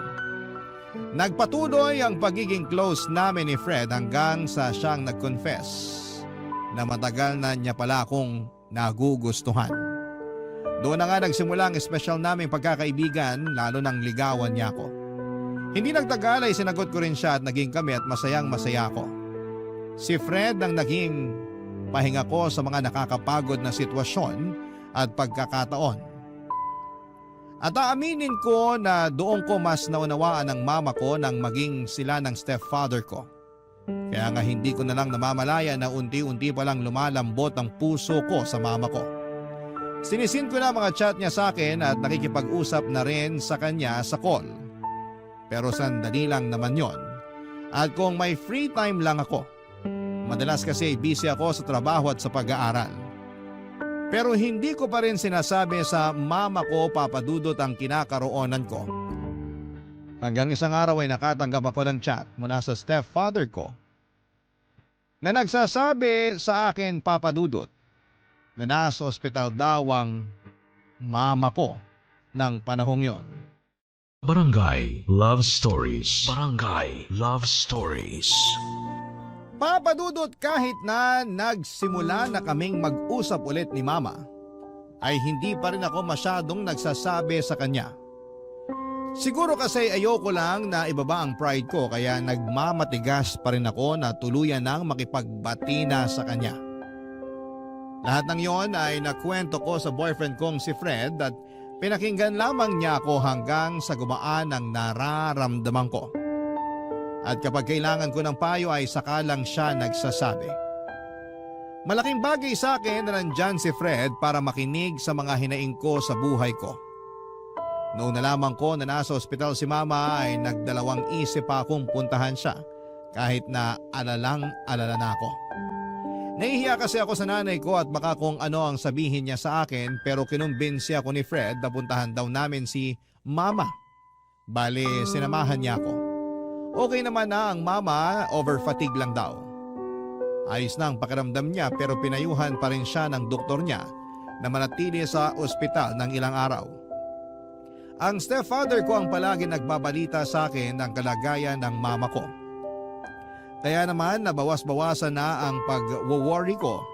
Nagpatuloy ang pagiging close namin ni Fred hanggang sa siyang nag-confess na matagal na niya pala akong nagugustuhan. Doon na nga nagsimula ang espesyal naming pagkakaibigan lalo nang ligawan niya ako. Hindi nagtagal ay sinagot ko rin siya at naging kami at masayang masaya ako. Si Fred ang naging pahinga ko sa mga nakakapagod na sitwasyon at pagkakataon. At aaminin ko na doon ko mas naunawaan ng mama ko nang maging sila ng stepfather ko. Kaya nga hindi ko na lang namamalaya na unti-unti palang lumalambot ang puso ko sa mama ko. Sinisin ko na mga chat niya sa akin at nakikipag-usap na rin sa kanya sa call. Pero sandali lang naman yon. At kung may free time lang ako, madalas kasi busy ako sa trabaho at sa pag-aaral. Pero hindi ko pa rin sinasabi sa mama ko papadudot ang kinakaroonan ko. Hanggang isang araw ay nakatanggap ako ng chat mula sa stepfather ko na nagsasabi sa akin papadudot na nasa ospital daw ang mama ko ng panahong yon. Barangay Love Stories. Barangay Love Stories. Papadudot kahit na nagsimula na kaming mag-usap ulit ni mama, ay hindi pa rin ako masyadong nagsasabi sa kanya. Siguro kasi ayoko lang na ibaba ang pride ko kaya nagmamatigas pa rin ako na tuluyan nang makipagbati na sa kanya. Lahat ng yon ay nakwento ko sa boyfriend kong si Fred at Pinakinggan lamang niya ako hanggang sa gumaan ang nararamdaman ko. At kapag kailangan ko ng payo ay saka lang siya nagsasabi. Malaking bagay sa akin na nandyan si Fred para makinig sa mga hinaing ko sa buhay ko. Noong nalaman ko na nasa ospital si Mama ay nagdalawang isip pa akong puntahan siya kahit na alala na ako. Nahihiya kasi ako sa nanay ko at baka kung ano ang sabihin niya sa akin pero kinumbinsi ako ni Fred na puntahan daw namin si Mama. Bale, sinamahan niya ako. Okay naman na ang Mama, over fatigue lang daw. Ayos na ang pakiramdam niya pero pinayuhan pa rin siya ng doktor niya na manatili sa ospital ng ilang araw. Ang stepfather ko ang palagi nagbabalita sa akin ng kalagayan ng mama ko. Kaya naman nabawas-bawasan na ang pag-worry ko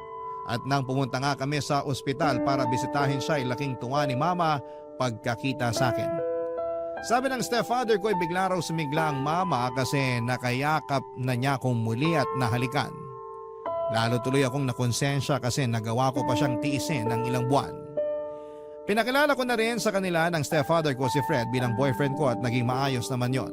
at nang pumunta nga kami sa ospital para bisitahin siya ay laking tuwa ni Mama pagkakita sa akin. Sabi ng stepfather ko ay bigla raw sumigla ang Mama kasi nakayakap na niya akong muli at nahalikan. Lalo tuloy akong nakonsensya kasi nagawa ko pa siyang tiisin ng ilang buwan. Pinakilala ko na rin sa kanila ng stepfather ko si Fred bilang boyfriend ko at naging maayos naman yon.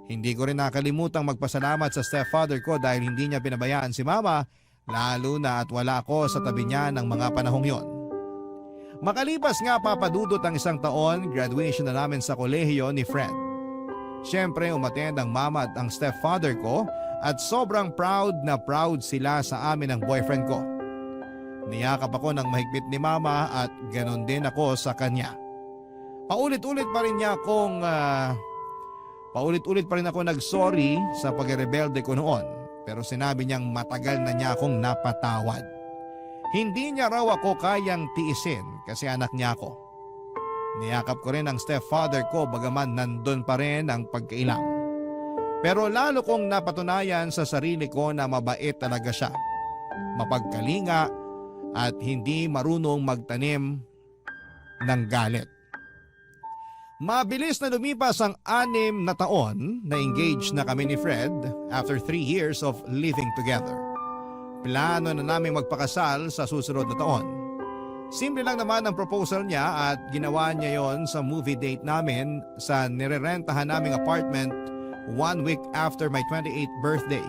Hindi ko rin nakalimutang magpasalamat sa stepfather ko dahil hindi niya pinabayaan si Mama lalo na at wala ako sa tabi niya ng mga panahong yon. Makalipas nga papadudot ang isang taon, graduation na namin sa kolehiyo ni Fred. Siyempre umattend ang Mama at ang stepfather ko at sobrang proud na proud sila sa amin ng boyfriend ko. Niyakap ako ng mahigpit ni Mama at ganon din ako sa kanya. Paulit-ulit pa rin ako nag-sorry sa pagrebelde ko noon pero sinabi niyang matagal na niya akong napatawad. Hindi niya raw ako kayang tiisin kasi anak niya ako. Niyakap ko rin ang stepfather ko bagaman nandun pa rin ang pagkailang. Pero lalo kong napatunayan sa sarili ko na mabait talaga siya. Mapagkalinga at hindi marunong magtanim ng galit. Mabilis na lumipas ang 6 na taon na engaged na kami ni Fred after 3 years of living together. Plano na namin magpakasal sa susunod na taon. Simple lang naman ang proposal niya at ginawa niya yon sa movie date namin sa nirerentahan naming apartment 1 week after my 28th birthday.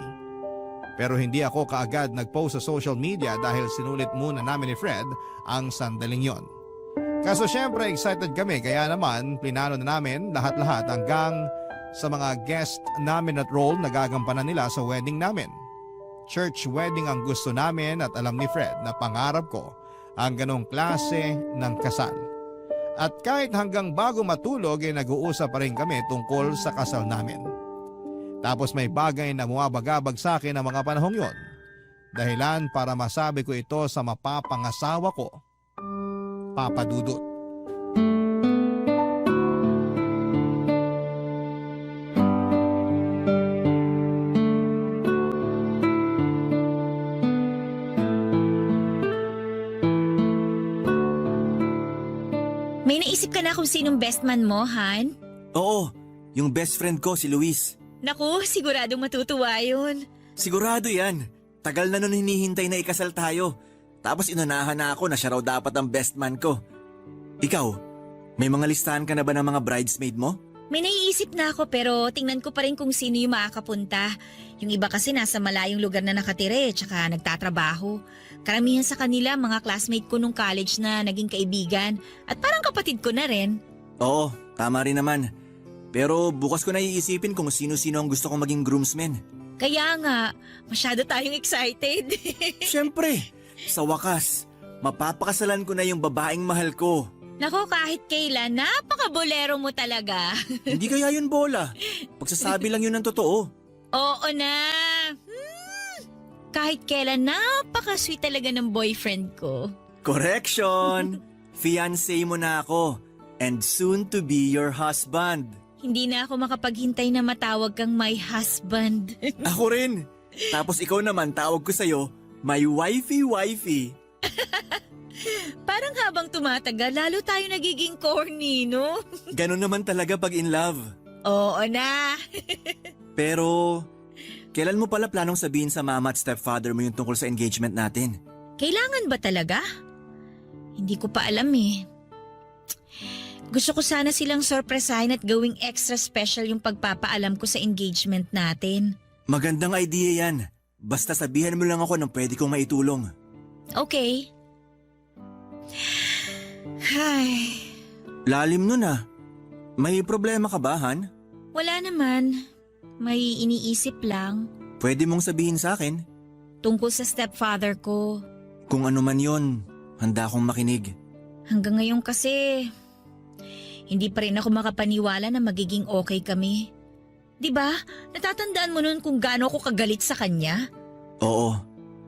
Pero hindi ako kaagad nag-post sa social media dahil sinulit muna namin ni Fred ang sandaling yon. Kaso syempre excited kami kaya naman plinano na namin lahat-lahat hanggang sa mga guest namin at role na gagampanan nila sa wedding namin. Church wedding ang gusto namin at alam ni Fred na pangarap ko ang ganong klase ng kasal. At kahit hanggang bago matulog ay nag-uusap pa rin kami tungkol sa kasal namin. Tapos may bagay na bumabagabag sa akin ng mga panahong yon. Dahilan para masabi ko ito sa mapapangasawa ko, Papa Dudut. May naisip ka na kung sinong best man mo, Han? Oo, yung best friend ko si Luis. Naku, siguradong matutuwa yun. Sigurado yan. Tagal na nun hinihintay na ikasal tayo. Tapos inunahan na ako na siya raw dapat ang best man ko. Ikaw, may mga listahan ka na ba ng mga bridesmaid mo? May naiisip na ako pero tingnan ko pa rin kung sino yung makakapunta. Yung iba kasi nasa malayong lugar na nakatire tsaka nagtatrabaho. Karamihan sa kanila mga classmate ko nung college na naging kaibigan at parang kapatid ko na rin. Oo, tama rin naman. Pero bukas ko na iisipin kung sino-sino ang gusto kong maging groomsmen. Kaya nga, masyado tayong excited. Siyempre, sa wakas, mapapakasalan ko na yung babaeng mahal ko. Nako, kahit kailan, napaka-bolero mo talaga. Hindi kaya yun bola. Pagsasabi lang yun ng totoo. Oo na. Kahit kailan, napaka-sweet talaga ng boyfriend ko. Correction! Fiancé mo na ako and soon to be your husband. Hindi na ako makapaghintay na matawag kang my husband. Ako rin. Tapos ikaw naman tawag ko sa'yo, my wifey. Parang habang tumatagal, lalo tayo nagiging corny, no? Ganon naman talaga pag in love. Oo na. Pero, kailan mo pala planong sabihin sa mama at stepfather mo yung tungkol sa engagement natin? Kailangan ba talaga? Hindi ko pa alam eh. Gusto ko sana silang sorpresahin at gawing extra special yung pagpapaalam ko sa engagement natin. Magandang idea yan. Basta sabihan mo lang ako ng pwede kong maitulong. Okay. Ay, Lalim nun ah. May problema ka ba, Han? wala naman. May iniisip lang Pwede mong sabihin sa akin? tungkol sa stepfather ko. Kung ano man yon, handa akong makinig. Hanggang ngayon kasi, hindi pa rin ako makapaniwala na magiging okay kami. 'Di ba? Natatandaan mo nun kung gaano ako kagalit sa kanya? Oo,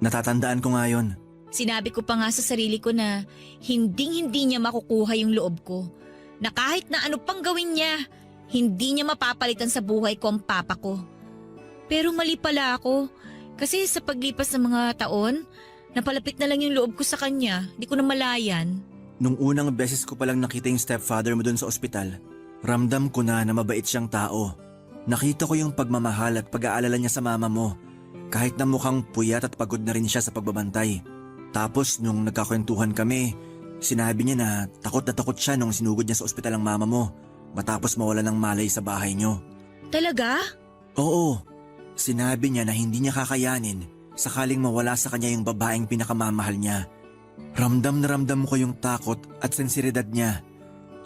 natatandaan ko nga yun. Sinabi ko pa nga sa sarili ko na hindi niya makukuha yung loob ko. Na kahit na ano pang gawin niya, hindi niya mapapalitan sa buhay ko ang papa ko. Pero mali pala ako. Kasi sa paglipas ng mga taon, napalapit na lang yung loob ko sa kanya. Di ko na malayan. Nung unang beses ko palang nakita yung stepfather mo dun sa ospital, ramdam ko na mabait siyang tao. Nakita ko yung pagmamahal at pag-aalala niya sa mama mo. Kahit na mukhang puyat at pagod na rin siya sa pagbabantay. Tapos nung nagkakwentuhan kami, sinabi niya na takot siya nung sinugod niya sa ospital ang mama mo matapos mawala ng malay sa bahay niyo. Talaga? Oo, sinabi niya na hindi niya kakayanin sakaling mawala sa kanya yung babaeng pinakamamahal niya. Ramdam na ramdam ko yung takot at sensiridad niya.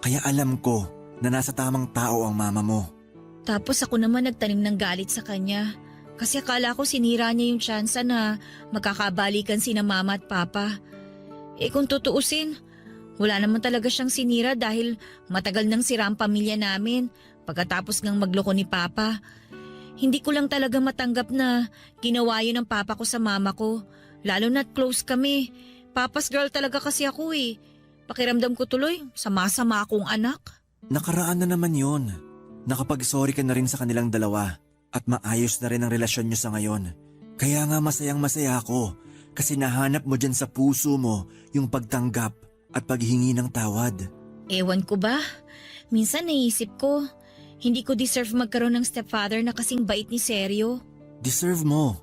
Kaya alam ko na nasa tamang tao ang mama mo. Tapos ako naman nagtanim ng galit sa kanya. Kasi akala ko sinira niya yung tsansa na magkakabalikan sina mama at papa. Eh kung tutuusin, wala naman talaga siyang sinira dahil matagal nang sira ang pamilya namin pagkatapos ngang magloko ni papa. Hindi ko lang talaga matanggap na ginawa yun ng papa ko sa mama ko. Lalo na't close kami. Papa's girl talaga kasi ako eh. Pakiramdam ko tuloy, sama-sama akong anak. Nakaraan na naman yun. Nakapag-sorry ka na rin sa kanilang dalawa at maayos na rin ang relasyon niyo sa ngayon. Kaya nga masayang masaya ako kasi nahanap mo dyan sa puso mo yung pagtanggap at paghingi ng tawad. Ewan ko ba? Minsan naisip ko, hindi ko deserve magkaroon ng stepfather na kasing bait ni Seryo. Deserve mo.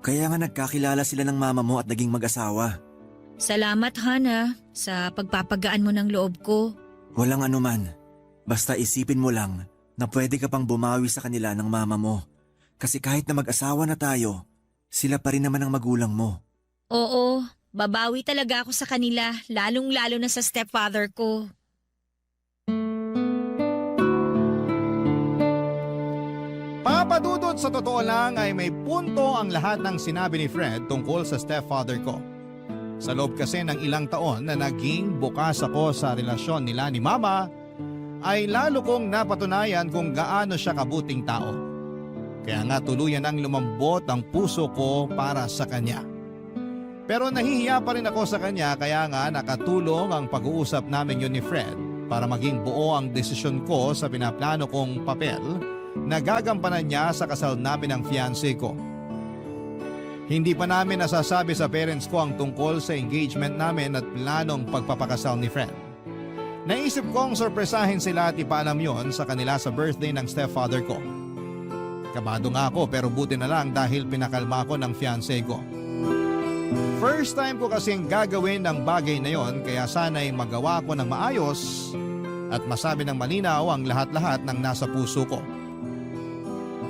Kaya nga nagkakilala sila ng mama mo at naging mag-asawa. Salamat, Hana, sa pagpapagaan mo ng loob ko. Walang anuman. Basta isipin mo lang na pwede ka pang bumawi sa kanila ng mama mo. Kasi kahit na mag-asawa na tayo, sila pa rin naman ang magulang mo. Oo, babawi talaga ako sa kanila, lalong-lalo na sa stepfather ko. Papadudot sa totoo lang ay may punto ang lahat ng sinabi ni Fred tungkol sa stepfather ko. Sa loob kasi ng ilang taon na naging bukas ako sa relasyon nila ni Mama, ay lalo kong napatunayan kung gaano siya kabuting tao. Kaya nga tuluyan ang lumambot ang puso ko para sa kanya. Pero nahihiya pa rin ako sa kanya kaya nga nakatulong ang pag-uusap namin yun ni Fred para maging buo ang desisyon ko sa pinaplano kong papel na gagampanan niya sa kasal namin ng fiancé ko. Hindi pa namin nasasabi sa parents ko ang tungkol sa engagement namin at planong pagpapakasal ni Fred. Naisip kong sorpresahin sila at ipaalam yon sa kanila sa birthday ng stepfather ko. Kabado nga ako pero buti na lang dahil pinakalma ko ng fiancé ko. First time ko kasing gagawin ng bagay na yon kaya sana'y magawa ko ng maayos at masabi ng malinaw ang lahat-lahat ng nasa puso ko.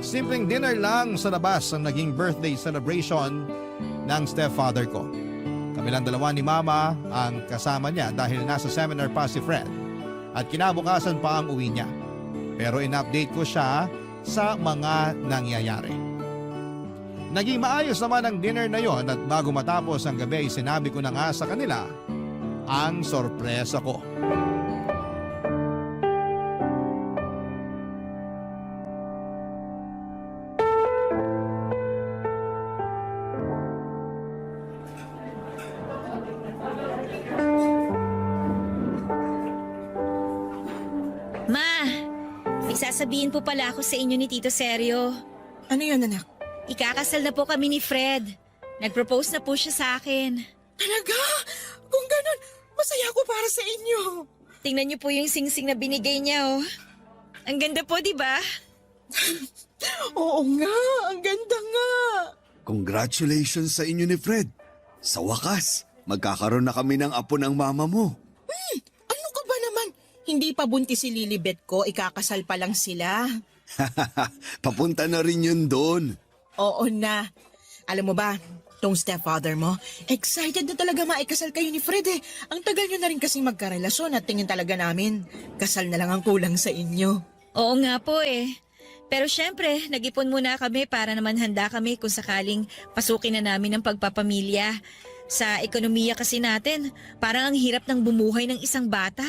Simpleng dinner lang sa labas ang naging birthday celebration ng stepfather ko. Kami lang dalawa ni Mama ang kasama niya dahil nasa seminar pa si Fred at kinabukasan pa ang uwi niya. Pero in-update ko siya sa mga nangyayari. Naging maayos naman ang dinner na yon at bago matapos ang gabi sinabi ko na nga sa kanila ang sorpresa ko. Ma, may sasabihin po pala ako sa inyo ni Tito Seryo. Ano yun, anak? Ikakasal na po kami ni Fred. Nag-propose na po siya sa akin. Talaga? Kung ganun, masaya ako para sa inyo. Tingnan niyo po yung singsing na binigay niya, oh. Ang ganda po, di ba? Oo nga, ang ganda nga. Congratulations sa inyo ni Fred. Sa wakas, magkakaroon na kami ng apo ng mama mo. Ano ka ba naman? Hindi pa buntis si Lilibet ko, ikakasal pa lang sila. Papunta na rin yun doon. Oo na. Alam mo ba, tong stepfather mo, excited na talaga maikasal kayo ni Fred eh. Ang tagal nyo na rin kasing magkarelasyon at tingin talaga namin, kasal na lang ang kulang sa inyo. Oo nga po eh. Pero syempre, nag-ipon muna kami para naman handa kami kung sakaling pasukin na namin ang pagpapamilya. Sa ekonomiya kasi natin, parang ang hirap ng bumuhay ng isang bata.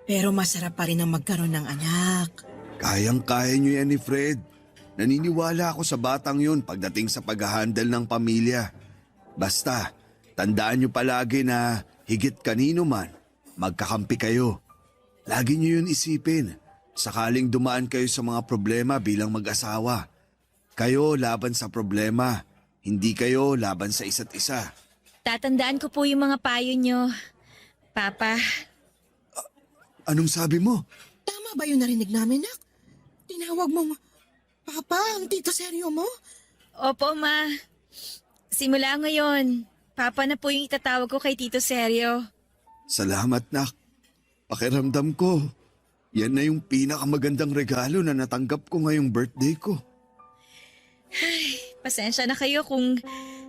Pero masarap pa rin ang magkaroon ng anak. Kayang-kaya nyo yan ni Fred. Naniniwala ako sa batang yun pagdating sa pag-handle ng pamilya. Basta, tandaan nyo palagi na higit kanino man, magkakampi kayo. Lagi nyo yun isipin. Sakaling dumaan kayo sa mga problema bilang mag-asawa. Kayo laban sa problema, hindi kayo laban sa isa't isa. Tatandaan ko po yung mga payo nyo, Papa. Anong sabi mo? Tama ba yung narinig namin, Nak? Tinawag mong Papa ang tito seryo mo? Opo, Ma. Simula ngayon, Papa na po yung itatawag ko kay Tito Seryo. Salamat, Nak. Pakiramdam ko, yan na yung pinakamagandang regalo na natanggap ko ngayong birthday ko. Pasensya na kayo kung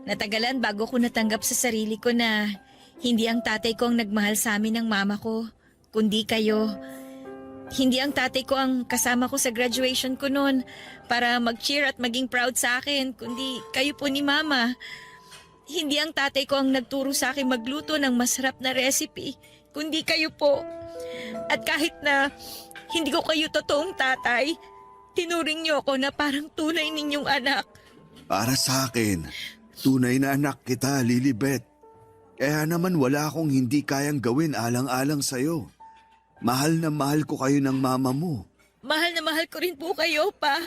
natagalan bago ko natanggap sa sarili ko na hindi ang tatay ko ang nagmahal sa amin ng mama ko, kundi kayo. Hindi ang tatay ko ang kasama ko sa graduation ko noon para mag-cheer at maging proud sa akin, kundi kayo po ni Mama. Hindi ang tatay ko ang nagturo sa akin magluto ng masarap na recipe, kundi kayo po. At kahit na hindi ko kayo totoong tatay, tinuring niyo ako na parang tunay ninyong anak. Para sa akin, tunay na anak kita, Lilibet. Kaya naman wala akong hindi kayang gawin alang-alang sa'yo. Mahal na mahal ko kayo ng mama mo. Mahal na mahal ko rin po kayo, Pa.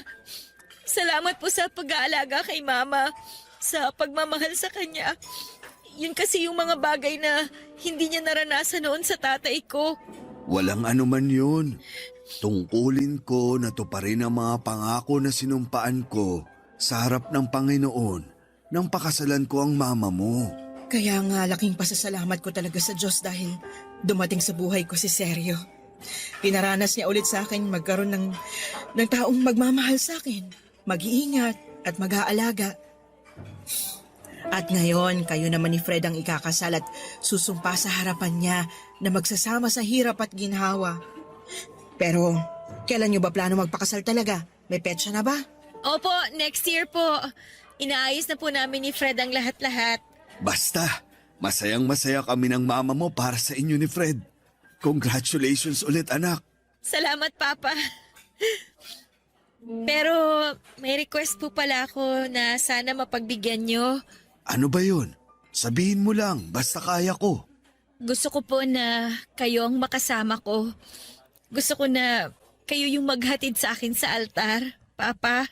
Salamat po sa pag-aalaga kay Mama, sa pagmamahal sa kanya. Yun kasi yung mga bagay na hindi niya naranasan noon sa tatay ko. Walang anuman yun. Tungkulin ko na tuparin ang mga pangako na sinumpaan ko sa harap ng Panginoon nang pakasalan ko ang mama mo. Kaya nga laking pasasalamat ko talaga sa Diyos dahil dumating sa buhay ko si Seryo. Pinaranas niya ulit sa akin magkaroon ng taong magmamahal sa akin, mag-iingat at mag-aalaga. At ngayon, kayo naman ni Fred ang ikakasal at susumpa sa harapan niya na magsasama sa hirap at ginhawa. Pero, kailan niyo ba plano magpakasal talaga? May petsa na ba? Opo, next year po. Inaayos na po namin ni Fred ang lahat-lahat. Basta, masayang-masaya kami ng mama mo para sa inyo ni Fred. Congratulations ulit, anak. Salamat, Papa. Pero may request po pala ako na sana mapagbigyan nyo. Ano ba yun? Sabihin mo lang, basta kaya ko. Gusto ko po na kayo ang makasama ko. Gusto ko na kayo yung maghatid sa akin sa altar, Papa.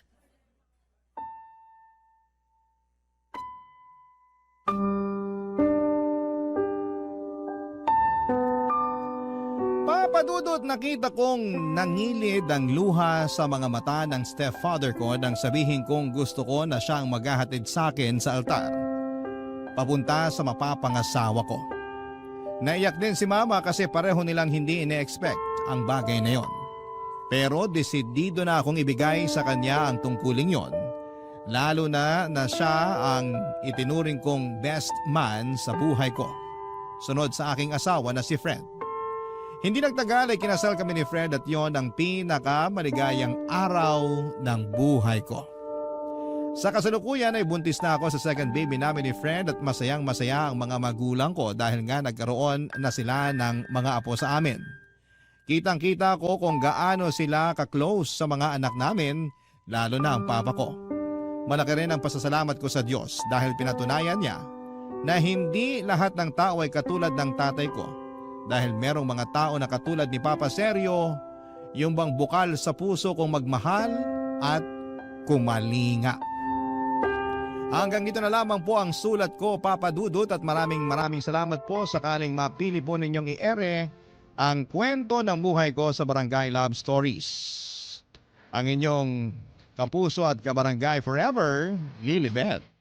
Papadudot nakita kong nangilid ang luha sa mga mata ng stepfather ko nang sabihin kong gusto ko na siyang maghahatid sa akin sa altar. Papunta sa mapapangasawa ko. Naiyak din si Mama kasi pareho nilang hindi ine-expect ang bagay na yon. Pero desidido na akong ibigay sa kanya ang tungkuling yon. Lalo na siya ang itinuring kong best man sa buhay ko. Sunod sa aking asawa na si Fred. Hindi nagtagal ay kinasal kami ni Fred at yon ang pinakamaligayang araw ng buhay ko. Sa kasalukuyan ay buntis na ako sa second baby namin ni Fred at masayang masaya ang mga magulang ko dahil nga nagkaroon na sila ng mga apo sa amin. Kitang-kita ko kung gaano sila ka-close sa mga anak namin, lalo na ang papa ko. Malaki rin ang pasasalamat ko sa Diyos dahil pinatunayan niya na hindi lahat ng tao ay katulad ng tatay ko. Dahil merong mga tao na katulad ni Papa Seryo, yung bang bukal sa puso kong magmahal at kumalinga. Hanggang dito na lamang po ang sulat ko, Papa Dudut, at maraming salamat po sakaling mapili po ninyong i-ere ang kwento ng buhay ko sa Barangay Love Stories. Ang inyong kapuso at kabarangay forever, Lilibet.